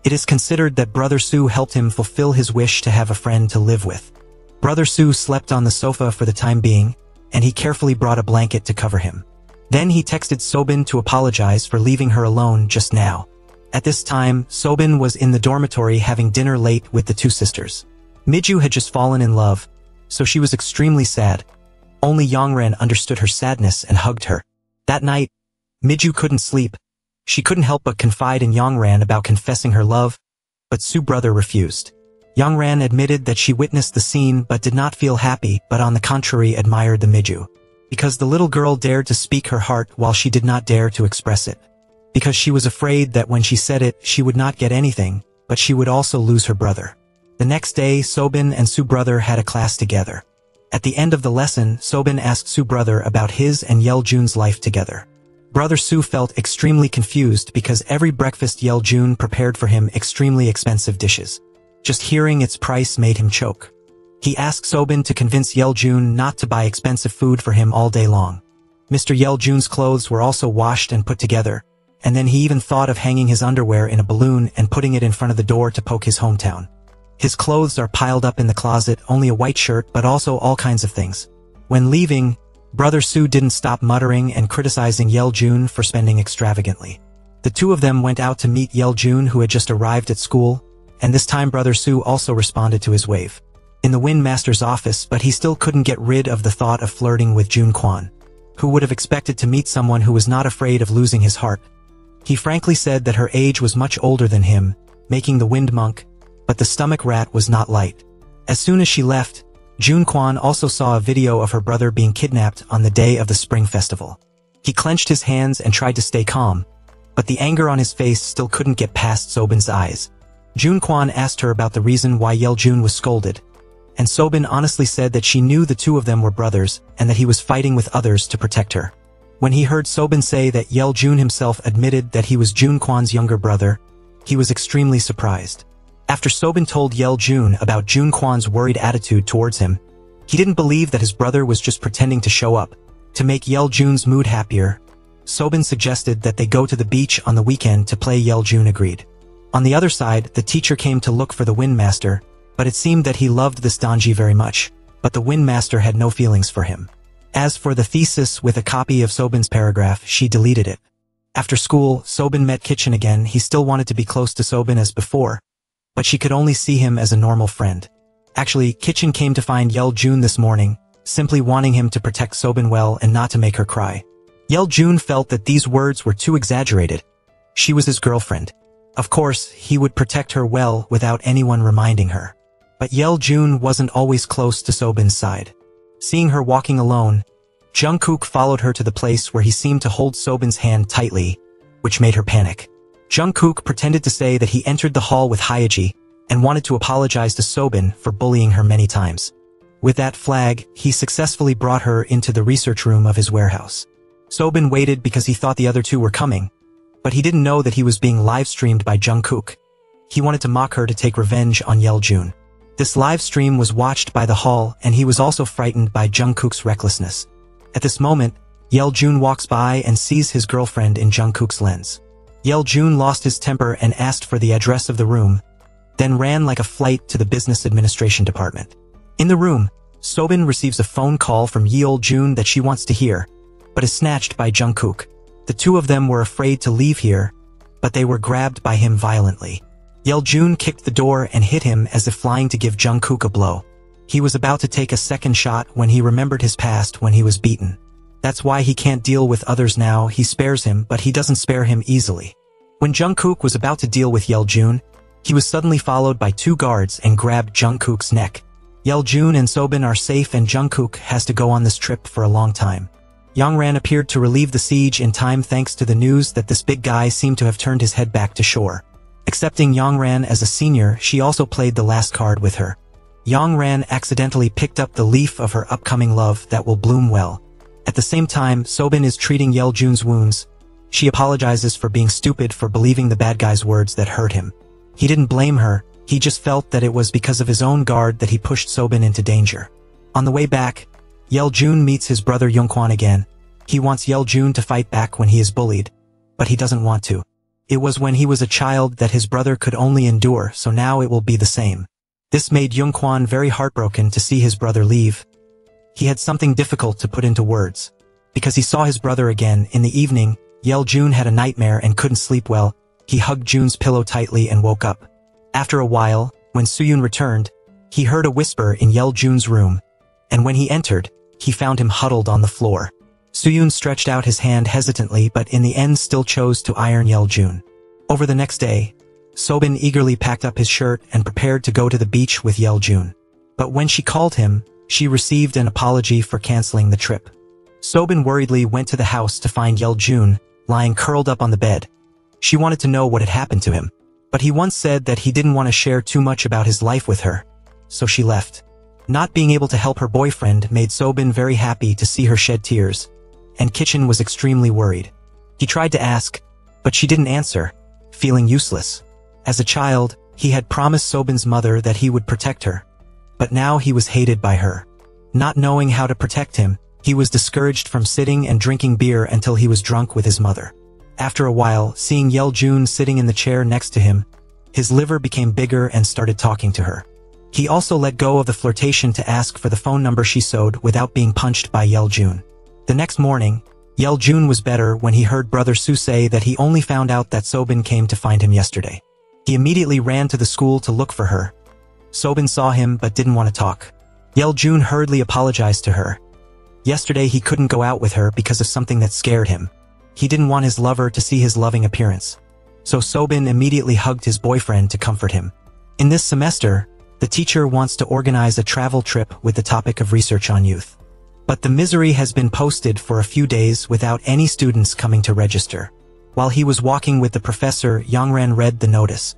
It is considered that Brother Su helped him fulfill his wish to have a friend to live with. Brother Su slept on the sofa for the time being, and he carefully brought a blanket to cover him. Then he texted Sobin to apologize for leaving her alone just now. At this time, Sobin was in the dormitory having dinner late with the 2 sisters. Miju had just fallen in love, so she was extremely sad. Only Yongran understood her sadness and hugged her. That night, Miju couldn't sleep. She couldn't help but confide in Yongran about confessing her love, but Su brother refused. Yongran admitted that she witnessed the scene but did not feel happy, but on the contrary admired the Miju. Because the little girl dared to speak her heart while she did not dare to express it. Because she was afraid that when she said it, she would not get anything, but she would also lose her brother. The next day, Sobin and Su brother had a class together. At the end of the lesson, Sobin asked Su brother about his and Yeljun's life together. Brother Su felt extremely confused because every breakfast Yeljun prepared for him extremely expensive dishes. Just hearing its price made him choke. He asked Sobin to convince Yeljun not to buy expensive food for him all day long. Mr. Yeljun's clothes were also washed and put together, and then he even thought of hanging his underwear in a balloon and putting it in front of the door to poke his hometown. His clothes are piled up in the closet, only a white shirt but also all kinds of things. When leaving, Brother Su didn't stop muttering and criticizing Yeljun for spending extravagantly. The 2 of them went out to meet Yeljun who had just arrived at school, and this time Brother Su also responded to his wave. In the Wind Master's office, but he still couldn't get rid of the thought of flirting with Jun Quan. Who would have expected to meet someone who was not afraid of losing his heart? He frankly said that her age was much older than him, making the Wind Monk, but the stomach rat was not light. As soon as she left, Junkwon also saw a video of her brother being kidnapped on the day of the Spring Festival. He clenched his hands and tried to stay calm, but the anger on his face still couldn't get past Sobin's eyes. Junkwon asked her about the reason why Yeoljun was scolded, and Sobin honestly said that she knew the two of them were brothers and that he was fighting with others to protect her. When he heard Sobin say that Yeoljun himself admitted that he was Junkwon's younger brother, he was extremely surprised. After Sobin told Yeoljun about Junkwon's worried attitude towards him, he didn't believe that his brother was just pretending to show up. To make Yeoljun's mood happier, Sobin suggested that they go to the beach on the weekend to play. Yeoljun agreed. On the other side, the teacher came to look for the Windmaster, but it seemed that he loved this Donji very much, but the Windmaster had no feelings for him. As for the thesis with a copy of Sobin's paragraph, she deleted it. After school, Sobin met Kitchen again. He still wanted to be close to Sobin as before, but she could only see him as a normal friend. Actually, Kitchen came to find Yeoljun this morning, simply wanting him to protect Sobin well and not to make her cry. Yeoljun felt that these words were too exaggerated. She was his girlfriend. Of course, he would protect her well without anyone reminding her. But Yeoljun wasn't always close to Sobin's side. Seeing her walking alone, Jungkook followed her to the place where he seemed to hold Sobin's hand tightly, which made her panic. Jungkook pretended to say that he entered the hall with Hyeji and wanted to apologize to Sobin for bullying her many times. With that flag, he successfully brought her into the research room of his warehouse. Sobin waited because he thought the other two were coming, but he didn't know that he was being live-streamed by Jungkook. He wanted to mock her to take revenge on Yeoljun. This live stream was watched by the hall, and he was also frightened by Jungkook's recklessness. At this moment, Yeoljun walks by and sees his girlfriend in Jungkook's lens. Yeoljun lost his temper and asked for the address of the room, then ran like a flight to the business administration department. In the room, Sobin receives a phone call from Yeoljun that she wants to hear, but is snatched by Jungkook. The two of them were afraid to leave here, but they were grabbed by him violently. Yeoljun kicked the door and hit him as if flying to give Jungkook a blow. He was about to take a second shot when he remembered his past when he was beaten. That's why he can't deal with others now. He spares him, but he doesn't spare him easily. When Jungkook was about to deal with Yeoljun, he was suddenly followed by two guards and grabbed Jungkook's neck. Yeoljun and Sobin are safe and Jungkook has to go on this trip for a long time. Yongran appeared to relieve the siege in time thanks to the news that this big guy seemed to have turned his head back to shore. Accepting Yongran as a senior, she also played the last card with her. Yongran accidentally picked up the leaf of her upcoming love that will bloom well. At the same time, Sobin is treating Yeoljun's wounds. She apologizes for being stupid for believing the bad guy's words that hurt him. He didn't blame her, he just felt that it was because of his own guard that he pushed Sobin into danger. On the way back, Yeoljun meets his brother Jungkwon again. He wants Yeoljun to fight back when he is bullied, but he doesn't want to. It was when he was a child that his brother could only endure, so now it will be the same. This made Jungkwon very heartbroken to see his brother leave. He had something difficult to put into words. Because he saw his brother again in the evening, Yeoljun had a nightmare and couldn't sleep well. He hugged Jun's pillow tightly and woke up. After a while, when Suyun returned, he heard a whisper in Yeoljun's room, and when he entered, he found him huddled on the floor. Suyun stretched out his hand hesitantly but in the end still chose to iron Yeoljun. Over the next day, Sobin eagerly packed up his shirt and prepared to go to the beach with Yeoljun. But when she called him, she received an apology for canceling the trip. Sobin worriedly went to the house to find Yeoljun, lying curled up on the bed. She wanted to know what had happened to him, but he once said that he didn't want to share too much about his life with her, so she left. Not being able to help her boyfriend made Sobin very happy to see her shed tears, and Kitchen was extremely worried. He tried to ask, but she didn't answer, feeling useless. As a child, he had promised Sobin's mother that he would protect her, but now he was hated by her. Not knowing how to protect him, he was discouraged from sitting and drinking beer until he was drunk with his mother. After a while, seeing Yeoljun sitting in the chair next to him, his liver became bigger and started talking to her. He also let go of the flirtation to ask for the phone number she sewed without being punched by Yeoljun. The next morning, Yeoljun was better when he heard brother Su say that he only found out that Sobin came to find him yesterday. He immediately ran to the school to look for her. Sobin saw him but didn't want to talk. Yeoljun hurriedly apologized to her. Yesterday he couldn't go out with her because of something that scared him. He didn't want his lover to see his loving appearance. So Sobin immediately hugged his boyfriend to comfort him. In this semester, The teacher wants to organize a travel trip with the topic of research on youth. But the misery has been posted for a few days without any students coming to register. While he was walking with the professor, Yongran read the notice.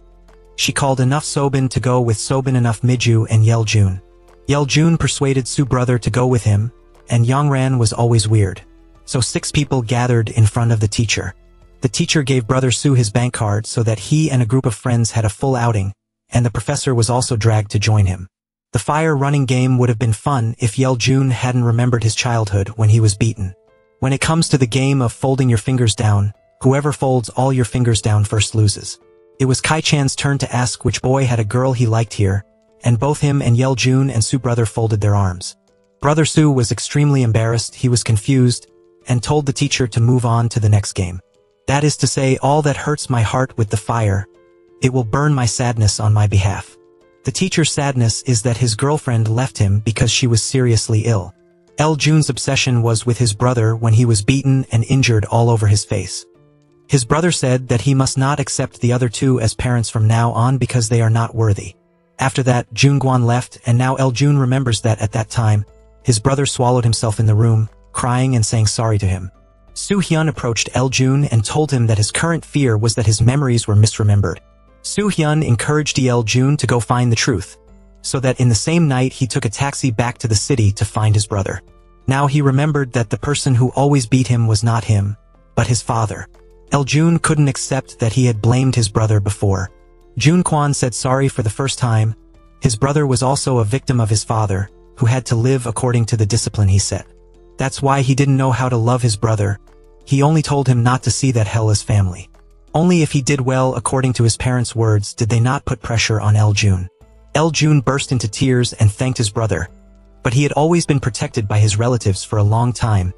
She called enough Sobin to go with Sobin, enough Miju and Yeljun. Yeljun persuaded Su brother to go with him, and Yongran was always weird. So 6 people gathered in front of the teacher. The teacher gave brother Su his bank card so that he and a group of friends had a full outing, and the professor was also dragged to join him. The fire running game would have been fun if Yeljun hadn't remembered his childhood when he was beaten. When it comes to the game of folding your fingers down, whoever folds all your fingers down first loses. It was Kai-chan's turn to ask which boy had a girl he liked here, and both him and Yeljun and Su brother folded their arms. Brother Su was extremely embarrassed, he was confused, and told the teacher to move on to the next game. That is to say, all that hurts my heart with the fire, it will burn my sadness on my behalf. The teacher's sadness is that his girlfriend left him because she was seriously ill. Yeljun's obsession was with his brother when he was beaten and injured all over his face. His brother said that he must not accept the other 2 as parents from now on because they are not worthy. After that, Junguan left, and now Yeljun remembers that at that time, his brother swallowed himself in the room, crying and saying sorry to him. Su Hyun approached Yeljun and told him that his current fear was that his memories were misremembered. Su Hyun encouraged Yeljun to go find the truth, so that in the same night he took a taxi back to the city to find his brother. Now he remembered that the person who always beat him was not him, but his father. Yeljun couldn't accept that he had blamed his brother before. Junquan said sorry for the first time. His brother was also a victim of his father, who had to live according to the discipline he set. That's why he didn't know how to love his brother. He only told him not to see that hell as family. Only if he did well according to his parents' words did they not put pressure on Yeljun. Yeljun burst into tears and thanked his brother. But he had always been protected by his relatives for a long time,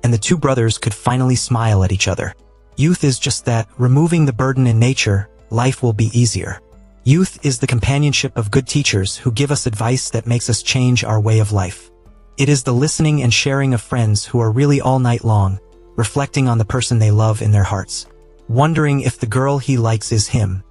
and the 2 brothers could finally smile at each other. Youth is just that, removing the burden in nature, life will be easier. Youth is the companionship of good teachers who give us advice that makes us change our way of life. It is the listening and sharing of friends who are really all night long, reflecting on the person they love in their hearts, wondering if the girl he likes is him.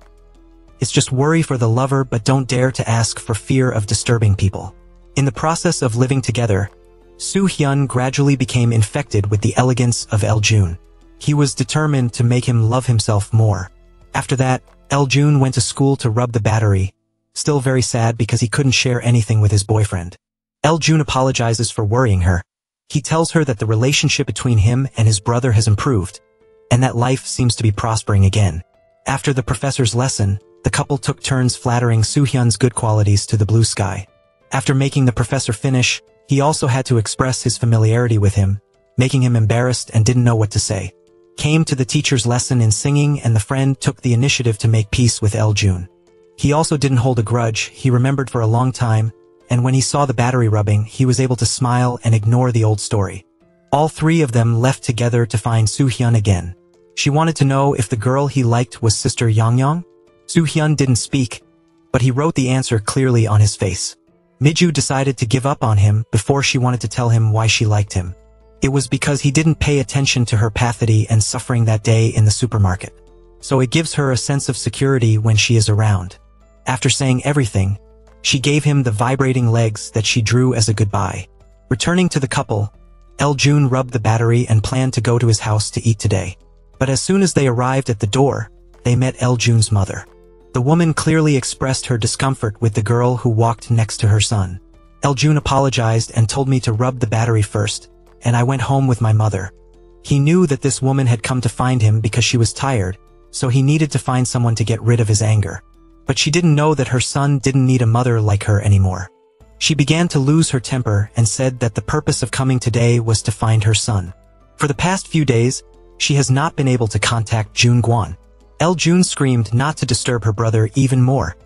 It's just worry for the lover but don't dare to ask for fear of disturbing people. In the process of living together, Su Hyun gradually became infected with the elegance of Yeljun. He was determined to make him love himself more. After that, Yeljun went to school to rub the battery, still very sad because he couldn't share anything with his boyfriend. Yeljun apologizes for worrying her. He tells her that the relationship between him and his brother has improved, and that life seems to be prospering again. After the professor's lesson, the couple took turns flattering Su Hyun's good qualities to the blue sky. After making the professor finish, he also had to express his familiarity with him, making him embarrassed and didn't know what to say. Came to the teacher's lesson in singing, and the friend took the initiative to make peace with Yeljun. He also didn't hold a grudge, he remembered for a long time, and when he saw the battery rubbing, he was able to smile and ignore the old story. All 3 of them left together to find Su Hyun again. She wanted to know if the girl he liked was Sister Yongyong. Su Hyun didn't speak, but he wrote the answer clearly on his face. Miju decided to give up on him before she wanted to tell him why she liked him. It was because he didn't pay attention to her apathy and suffering that day in the supermarket. So it gives her a sense of security when she is around. After saying everything, she gave him the vibrating legs that she drew as a goodbye. Returning to the couple, Yeljun rubbed the battery and planned to go to his house to eat today. But as soon as they arrived at the door, they met Yeljun's mother. The woman clearly expressed her discomfort with the girl who walked next to her son. Yeljun apologized and told me to rub the battery first, and I went home with my mother. He knew that this woman had come to find him because she was tired, so he needed to find someone to get rid of his anger. But she didn't know that her son didn't need a mother like her anymore. She began to lose her temper and said that the purpose of coming today was to find her son. For the past few days, she has not been able to contact Junguan. Yeljun screamed not to disturb her brother even more.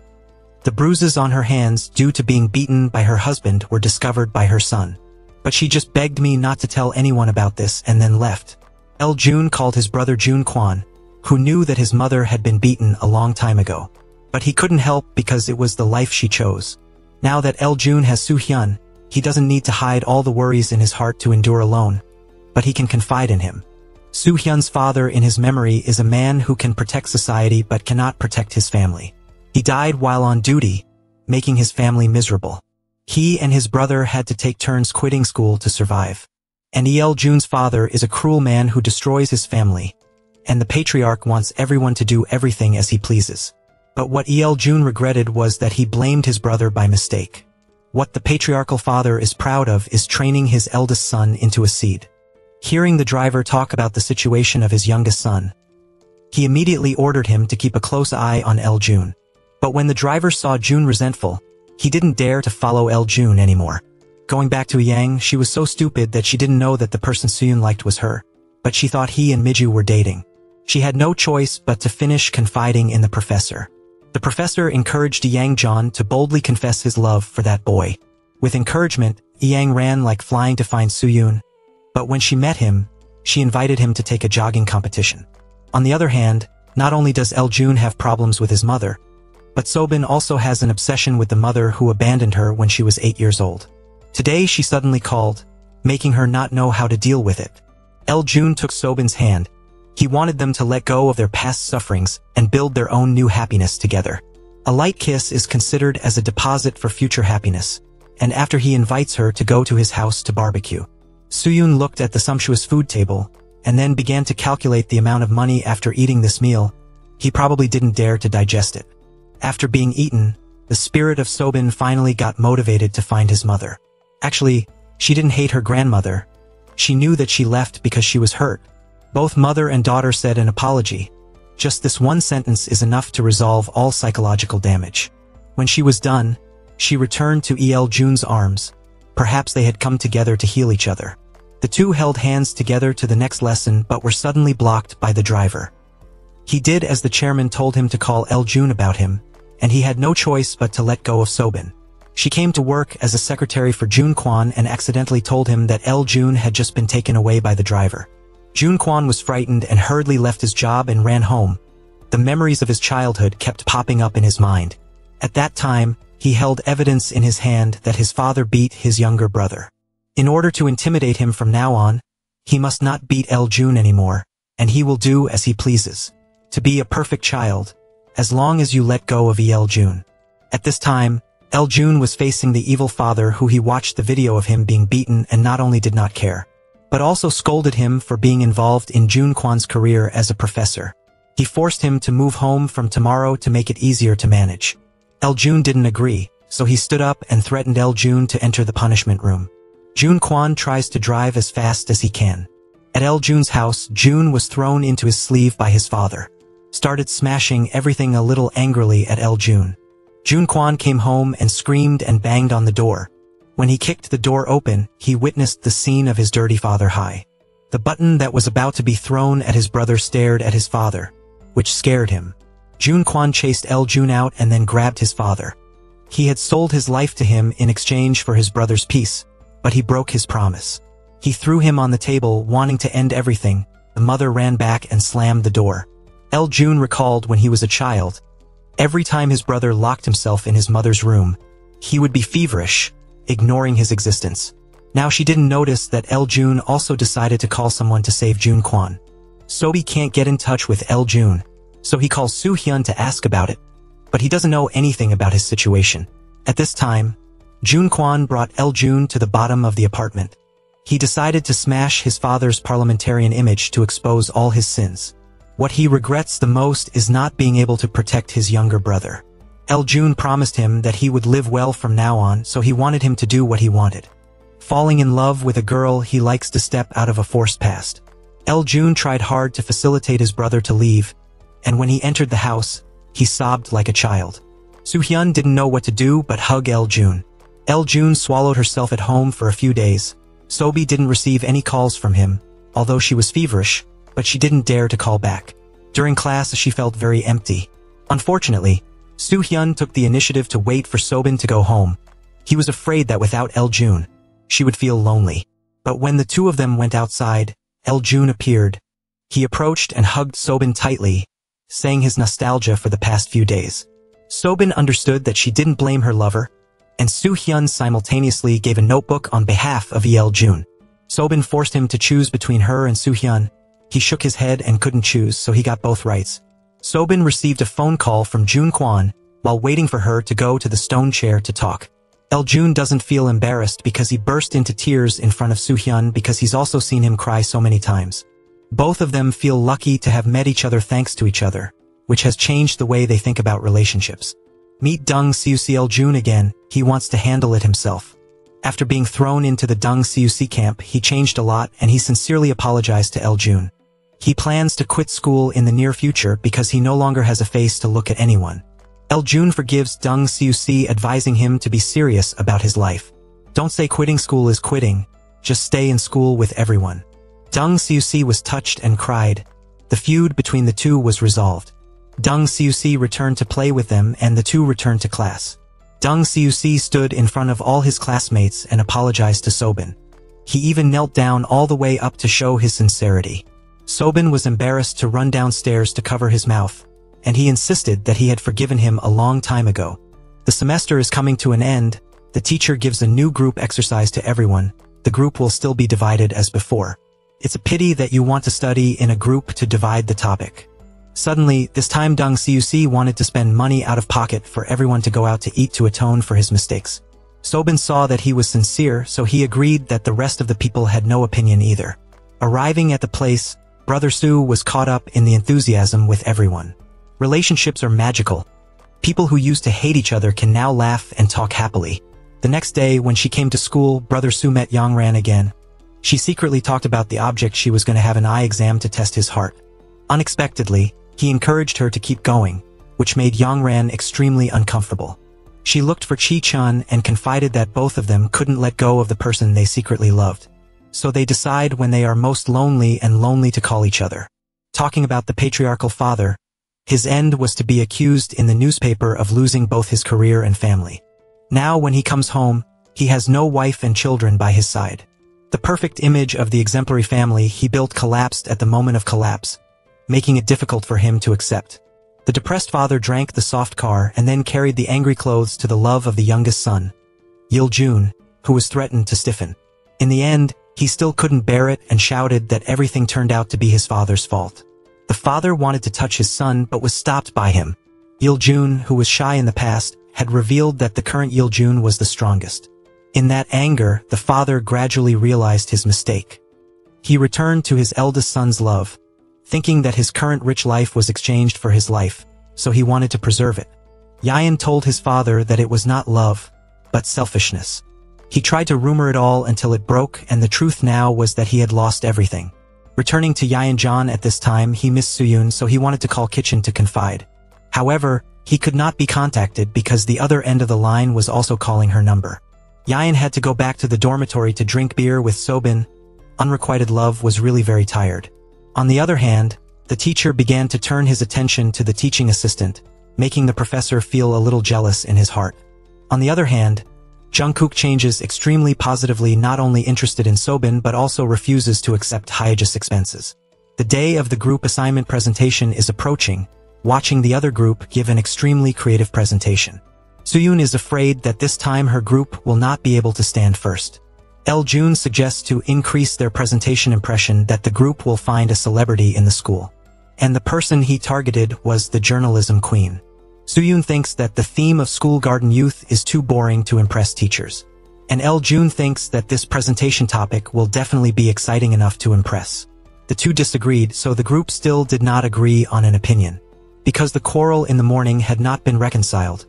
The bruises on her hands due to being beaten by her husband were discovered by her son. But she just begged me not to tell anyone about this and then left. Yeljun called his brother Junquan, who knew that his mother had been beaten a long time ago. But he couldn't help because it was the life she chose. Now that Yeljun has Su Hyun, he doesn't need to hide all the worries in his heart to endure alone, but he can confide in him. Su Hyun's father in his memory is a man who can protect society but cannot protect his family. He died while on duty, making his family miserable. He and his brother had to take turns quitting school to survive. And Jun's father is a cruel man who destroys his family. And the patriarch wants everyone to do everything as he pleases. But what Jun regretted was that he blamed his brother by mistake. What the patriarchal father is proud of is training his eldest son into a seed. Hearing the driver talk about the situation of his youngest son, he immediately ordered him to keep a close eye on Jun. But when the driver saw Jun resentful, he didn't dare to follow Jun anymore. Going back to Yang, she was so stupid that she didn't know that the person Suyun liked was her, but she thought he and Miju were dating. She had no choice but to finish confiding in the professor. The professor encouraged Yang John to boldly confess his love for that boy. With encouragement, Yang ran like flying to find Suyun, but when she met him, she invited him to take a jogging competition. On the other hand, not only does Jun have problems with his mother, but Sobin also has an obsession with the mother who abandoned her when she was 8 years old. Today she suddenly called, making her not know how to deal with it. Jun took Sobin's hand. He wanted them to let go of their past sufferings and build their own new happiness together. A light kiss is considered as a deposit for future happiness, and after he invites her to go to his house to barbecue. Suyun looked at the sumptuous food table, and then began to calculate the amount of money after eating this meal. He probably didn't dare to digest it. After being eaten, the spirit of Sobin finally got motivated to find his mother. Actually, she didn't hate her grandmother. She knew that she left because she was hurt. Both mother and daughter said an apology. Just this one sentence is enough to resolve all psychological damage. When she was done, she returned to Jun's arms. Perhaps they had come together to heal each other. The two held hands together to the next lesson but were suddenly blocked by the driver. He did as the chairman told him to call Jun about him, and he had no choice but to let go of Sobin. She came to work as a secretary for Jun Quan and accidentally told him that Jun had just been taken away by the driver. Jun Quan was frightened and hurriedly left his job and ran home. The memories of his childhood kept popping up in his mind. At that time, he held evidence in his hand that his father beat his younger brother. In order to intimidate him from now on, he must not beat Jun anymore, and he will do as he pleases. To be a perfect child, as long as you let go of Jun. At this time, Jun was facing the evil father who he watched the video of him being beaten and not only did not care, but also scolded him for being involved in Jun Quan's career as a professor. He forced him to move home from tomorrow to make it easier to manage. Jun didn't agree, so he stood up and threatened Jun to enter the punishment room. Jun Quan tries to drive as fast as he can. At Jun's house, Jun was thrown into his sleeve by his father. Started smashing everything a little angrily at Jun. Jun Quan came home and screamed and banged on the door. When he kicked the door open, he witnessed the scene of his dirty father Hai. The button that was about to be thrown at his brother stared at his father, which scared him. Jun Quan chased Jun out and then grabbed his father. He had sold his life to him in exchange for his brother's peace, but he broke his promise. He threw him on the table, wanting to end everything. The mother ran back and slammed the door. Jun recalled when he was a child. Every time his brother locked himself in his mother's room, he would be feverish, ignoring his existence. Now she didn't notice that Jun also decided to call someone to save Jun Quan. Sobi can't get in touch with Jun, so he calls Su Hyun to ask about it, but he doesn't know anything about his situation. At this time, Jun Quan brought Jun to the bottom of the apartment. He decided to smash his father's parliamentarian image to expose all his sins. What he regrets the most is not being able to protect his younger brother. Jun promised him that he would live well from now on, so he wanted him to do what he wanted. Falling in love with a girl he likes to step out of a forced past. Jun tried hard to facilitate his brother to leave, and when he entered the house, he sobbed like a child. Su Hyun didn't know what to do but hug Jun. Jun swallowed herself at home for a few days. Sobi didn't receive any calls from him, although she was feverish, but she didn't dare to call back. During class, she felt very empty. Unfortunately, Su Hyun took the initiative to wait for Sobin to go home. He was afraid that without Jun, she would feel lonely. But when the two of them went outside, Jun appeared. He approached and hugged Sobin tightly, saying his nostalgia for the past few days. Sobin understood that she didn't blame her lover, and Su Hyun simultaneously gave a notebook on behalf of Jun. Sobin forced him to choose between her and Su Hyun. He shook his head and couldn't choose, so he got both rights. Sobin received a phone call from Jun Quan, while waiting for her to go to the stone chair to talk. Eljun doesn't feel embarrassed because he burst into tears in front of Soo-hyun because he's also seen him cry so many times. Both of them feel lucky to have met each other thanks to each other, which has changed the way they think about relationships. Meet Dung Seok Eljun again, he wants to handle it himself. After being thrown into the Dung Seok camp, he changed a lot and he sincerely apologized to Eljun. He plans to quit school in the near future because he no longer has a face to look at anyone. Eljun forgives Dung Seok, advising him to be serious about his life. Don't say quitting school is quitting, just stay in school with everyone. Dung Seok was touched and cried. The feud between the two was resolved. Dung Seok returned to play with them and the two returned to class. Dung Seok stood in front of all his classmates and apologized to Sobin. He even knelt down all the way up to show his sincerity. Sobin was embarrassed to run downstairs to cover his mouth, and he insisted that he had forgiven him a long time ago. The semester is coming to an end. The teacher gives a new group exercise to everyone. The group will still be divided as before. It's a pity that you want to study in a group to divide the topic. Suddenly, this time Dung Seok wanted to spend money out of pocket for everyone to go out to eat to atone for his mistakes. Sobin saw that he was sincere, so he agreed that the rest of the people had no opinion either. Arriving at the place, Brother Soo was caught up in the enthusiasm with everyone. Relationships are magical. People who used to hate each other can now laugh and talk happily. The next day, when she came to school, Brother Soo met Yongran again. She secretly talked about the object she was going to have an eye exam to test his heart. Unexpectedly, he encouraged her to keep going, which made Yongran extremely uncomfortable. She looked for Chi-chun and confided that both of them couldn't let go of the person they secretly loved. So they decide when they are most lonely to call each other. Talking about the patriarchal father, his end was to be accused in the newspaper of losing both his career and family. Now when he comes home, he has no wife and children by his side. The perfect image of the exemplary family he built collapsed at the moment of collapse, making it difficult for him to accept. The depressed father drank the soft car and then carried the angry clothes to the love of the youngest son, Yeoljun, who was threatened to stiffen. In the end, he still couldn't bear it and shouted that everything turned out to be his father's fault. The father wanted to touch his son but was stopped by him. Yeoljun, who was shy in the past, had revealed that the current Yeoljun was the strongest. In that anger, the father gradually realized his mistake. He returned to his eldest son's love, thinking that his current rich life was exchanged for his life, so he wanted to preserve it. Yayan told his father that it was not love, but selfishness. He tried to rumor it all until it broke, and the truth now was that he had lost everything. Returning to Yayan at this time, he missed Soo-hyun, so he wanted to call Kitchen to confide. However, he could not be contacted because the other end of the line was also calling her number. Yayan had to go back to the dormitory to drink beer with Sobin. Unrequited love was really very tired. On the other hand, the teacher began to turn his attention to the teaching assistant, making the professor feel a little jealous in his heart. On the other hand, Jungkook changes extremely positively, not only interested in Sobin but also refuses to accept Hyej's expenses. The day of the group assignment presentation is approaching, watching the other group give an extremely creative presentation. Soo-hyun is afraid that this time her group will not be able to stand first. Eljun suggests to increase their presentation impression that the group will find a celebrity in the school. And the person he targeted was the journalism queen. Soo-hyun thinks that the theme of school garden youth is too boring to impress teachers. And Eljun thinks that this presentation topic will definitely be exciting enough to impress. The two disagreed, so the group still did not agree on an opinion. Because the quarrel in the morning had not been reconciled,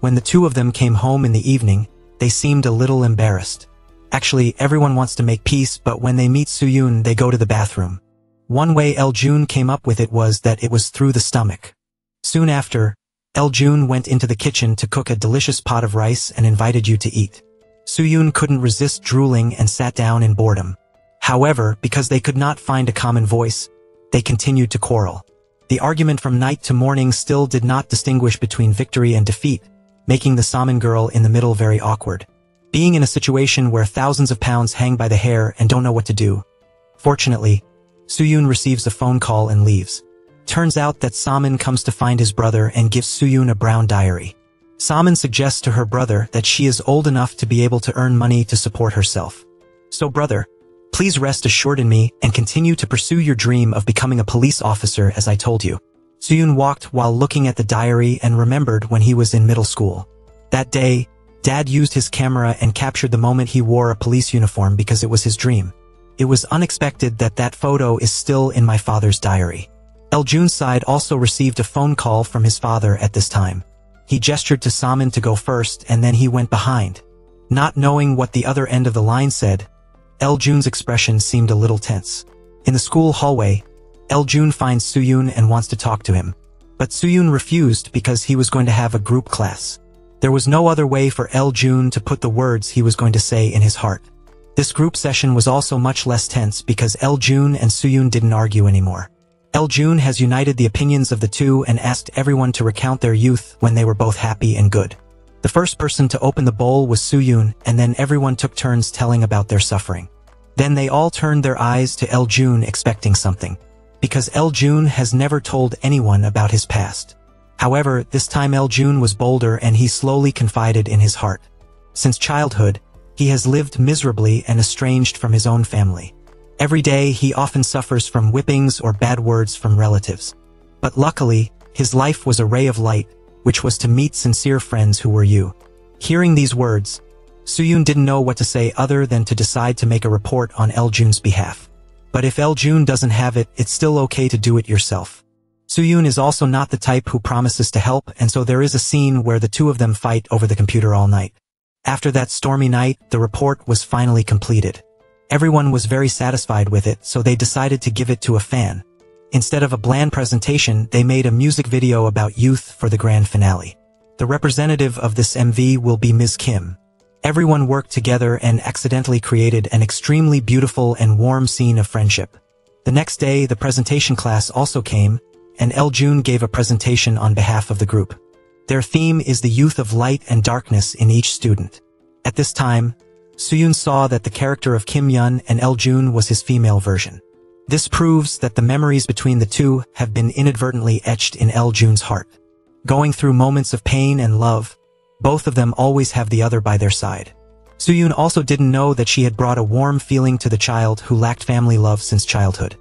when the two of them came home in the evening, they seemed a little embarrassed. Actually, everyone wants to make peace, but when they meet Soo-hyun, they go to the bathroom. One way Eljun came up with it was that it was through the stomach. Soon after, Eljun went into the kitchen to cook a delicious pot of rice and invited you to eat. Soo-hyun couldn't resist drooling and sat down in boredom. However, because they could not find a common voice, they continued to quarrel. The argument from night to morning still did not distinguish between victory and defeat, making the Saman girl in the middle very awkward. Being in a situation where thousands of pounds hang by the hair and don't know what to do. Fortunately, Soo-hyun receives a phone call and leaves. Turns out that Saman comes to find his brother and gives Soo-hyun a brown diary. Saman suggests to her brother that she is old enough to be able to earn money to support herself. So brother, please rest assured in me and continue to pursue your dream of becoming a police officer as I told you. Soo-yoon walked while looking at the diary and remembered when he was in middle school. That day, Dad used his camera and captured the moment he wore a police uniform because it was his dream. It was unexpected that that photo is still in my father's diary. Eljoon's side also received a phone call from his father at this time. He gestured to Samin to go first and then he went behind. Not knowing what the other end of the line said, Eljoon's expression seemed a little tense. In the school hallway, Eljoon finds Soo-yoon and wants to talk to him. But Soo-yoon refused because he was going to have a group class. There was no other way for Eljoon to put the words he was going to say in his heart. This group session was also much less tense because Eljoon and Soo-yoon didn't argue anymore. Eljoon has united the opinions of the two and asked everyone to recount their youth when they were both happy and good. The first person to open the bowl was Soo-yoon, and then everyone took turns telling about their suffering. Then they all turned their eyes to Eljoon expecting something, because Eljoon has never told anyone about his past. However, this time Eljoon was bolder and he slowly confided in his heart. Since childhood, he has lived miserably and estranged from his own family. Every day he often suffers from whippings or bad words from relatives. But luckily, his life was a ray of light, which was to meet sincere friends who were you. Hearing these words, Soo-yoon didn't know what to say other than to decide to make a report on Eljoon's behalf. But if Eljoon doesn't have it, it's still okay to do it yourself. Soo-yoon is also not the type who promises to help, and so there is a scene where the two of them fight over the computer all night. After that stormy night, the report was finally completed. Everyone was very satisfied with it, so they decided to give it to a fan. Instead of a bland presentation, they made a music video about youth for the grand finale. The representative of this MV will be Ms. Kim. Everyone worked together and accidentally created an extremely beautiful and warm scene of friendship. The next day, the presentation class also came, and Eljoon gave a presentation on behalf of the group. Their theme is the youth of light and darkness in each student. At this time, Soo-yoon saw that the character of Kim Yun and Eljoon was his female version. This proves that the memories between the two have been inadvertently etched in Eljoon's heart. Going through moments of pain and love, both of them always have the other by their side. Soo-yoon also didn't know that she had brought a warm feeling to the child who lacked family love since childhood.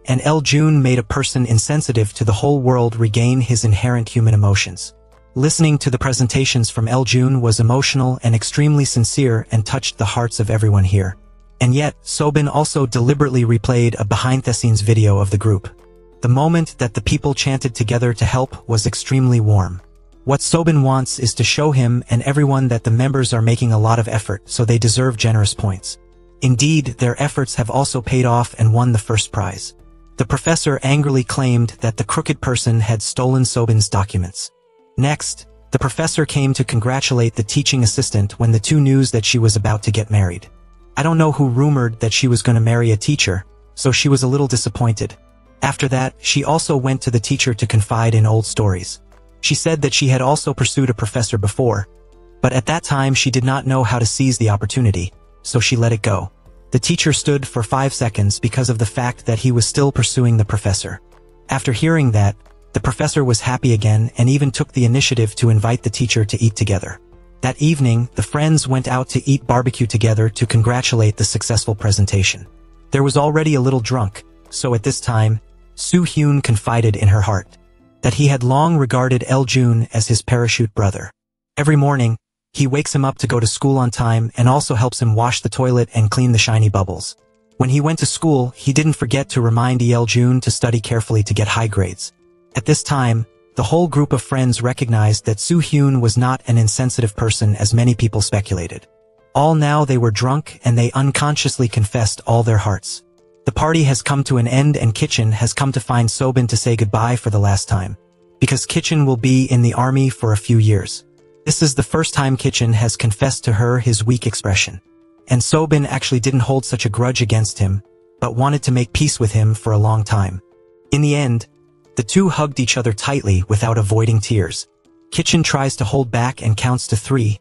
And Eljoon made a person insensitive to the whole world regain his inherent human emotions. Listening to the presentations from Eljoon was emotional and extremely sincere and touched the hearts of everyone here. And yet, Sobin also deliberately replayed a behind-the-scenes video of the group. The moment that the people chanted together to help was extremely warm. What Sobin wants is to show him and everyone that the members are making a lot of effort, so they deserve generous points. Indeed, their efforts have also paid off and won the first prize. The professor angrily claimed that the crooked person had stolen Sobin's documents. Next, the professor came to congratulate the teaching assistant when the two knew that she was about to get married. I don't know who rumored that she was going to marry a teacher, so she was a little disappointed. After that, she also went to the teacher to confide in old stories. She said that she had also pursued a professor before, but at that time she did not know how to seize the opportunity, so she let it go. The teacher stood for 5 seconds because of the fact that he was still pursuing the professor. After hearing that, the professor was happy again and even took the initiative to invite the teacher to eat together. That evening, the friends went out to eat barbecue together to congratulate the successful presentation. There was already a little drunk, so at this time, Soo-hyun confided in her heart that he had long regarded Eljoon as his parachute brother. Every morning, he wakes him up to go to school on time and also helps him wash the toilet and clean the shiny bubbles. When he went to school, he didn't forget to remind Eljoon to study carefully to get high grades. At this time, the whole group of friends recognized that Soo-hyun was not an insensitive person as many people speculated. All now they were drunk and they unconsciously confessed all their hearts. The party has come to an end and Kitchen has come to find Sobin to say goodbye for the last time. Because Kitchen will be in the army for a few years. This is the first time Kitchen has confessed to her his weak expression. And Sobin actually didn't hold such a grudge against him, but wanted to make peace with him for a long time. In the end, the two hugged each other tightly without avoiding tears. Kitchen tries to hold back and counts to 3,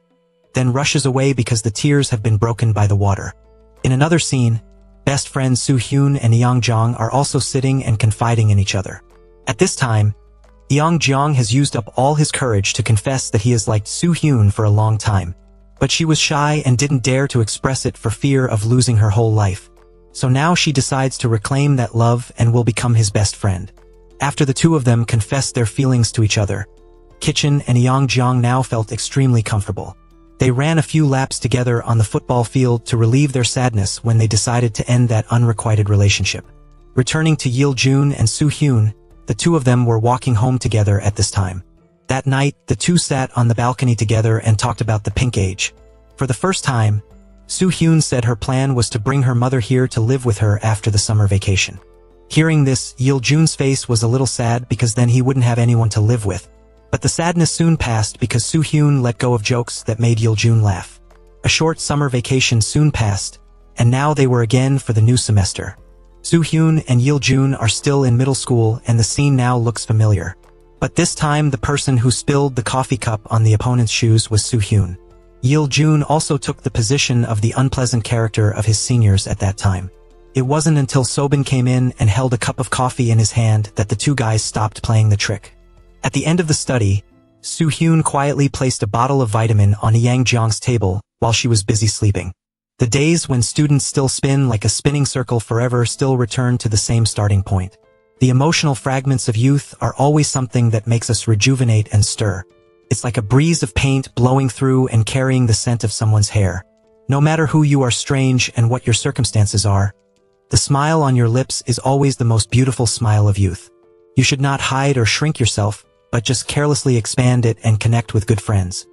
then rushes away because the tears have been broken by the water. In another scene, best friends Soo-hyun and Yeongjong are also sitting and confiding in each other. At this time, Yeongjong has used up all his courage to confess that he has liked Soo-hyun for a long time, but she was shy and didn't dare to express it for fear of losing her whole life. So now she decides to reclaim that love and will become his best friend. After the two of them confessed their feelings to each other, Kitchen and Yongjiang now felt extremely comfortable. They ran a few laps together on the football field to relieve their sadness when they decided to end that unrequited relationship. Returning to Yeoljun and Soo-hyun, the two of them were walking home together at this time. That night, the two sat on the balcony together and talked about the pink age. For the first time, Soo-hyun said her plan was to bring her mother here to live with her after the summer vacation. Hearing this, Yeoljun's face was a little sad because then he wouldn't have anyone to live with. But the sadness soon passed because Soo-hyun let go of jokes that made Yeoljun laugh. A short summer vacation soon passed, and now they were again for the new semester. Soo-hyun and Yeoljun are still in middle school and the scene now looks familiar. But this time the person who spilled the coffee cup on the opponent's shoes was Soo-hyun. Yeoljun also took the position of the unpleasant character of his seniors at that time. It wasn't until Sobin came in and held a cup of coffee in his hand that the two guys stopped playing the trick. At the end of the study, Soo-hyun quietly placed a bottle of vitamin on Yangjiang's table while she was busy sleeping. The days when students still spin like a spinning circle forever still return to the same starting point. The emotional fragments of youth are always something that makes us rejuvenate and stir. It's like a breeze of paint blowing through and carrying the scent of someone's hair. No matter who you are, strange and what your circumstances are, the smile on your lips is always the most beautiful smile of youth. You should not hide or shrink yourself, but just carelessly expand it and connect with good friends.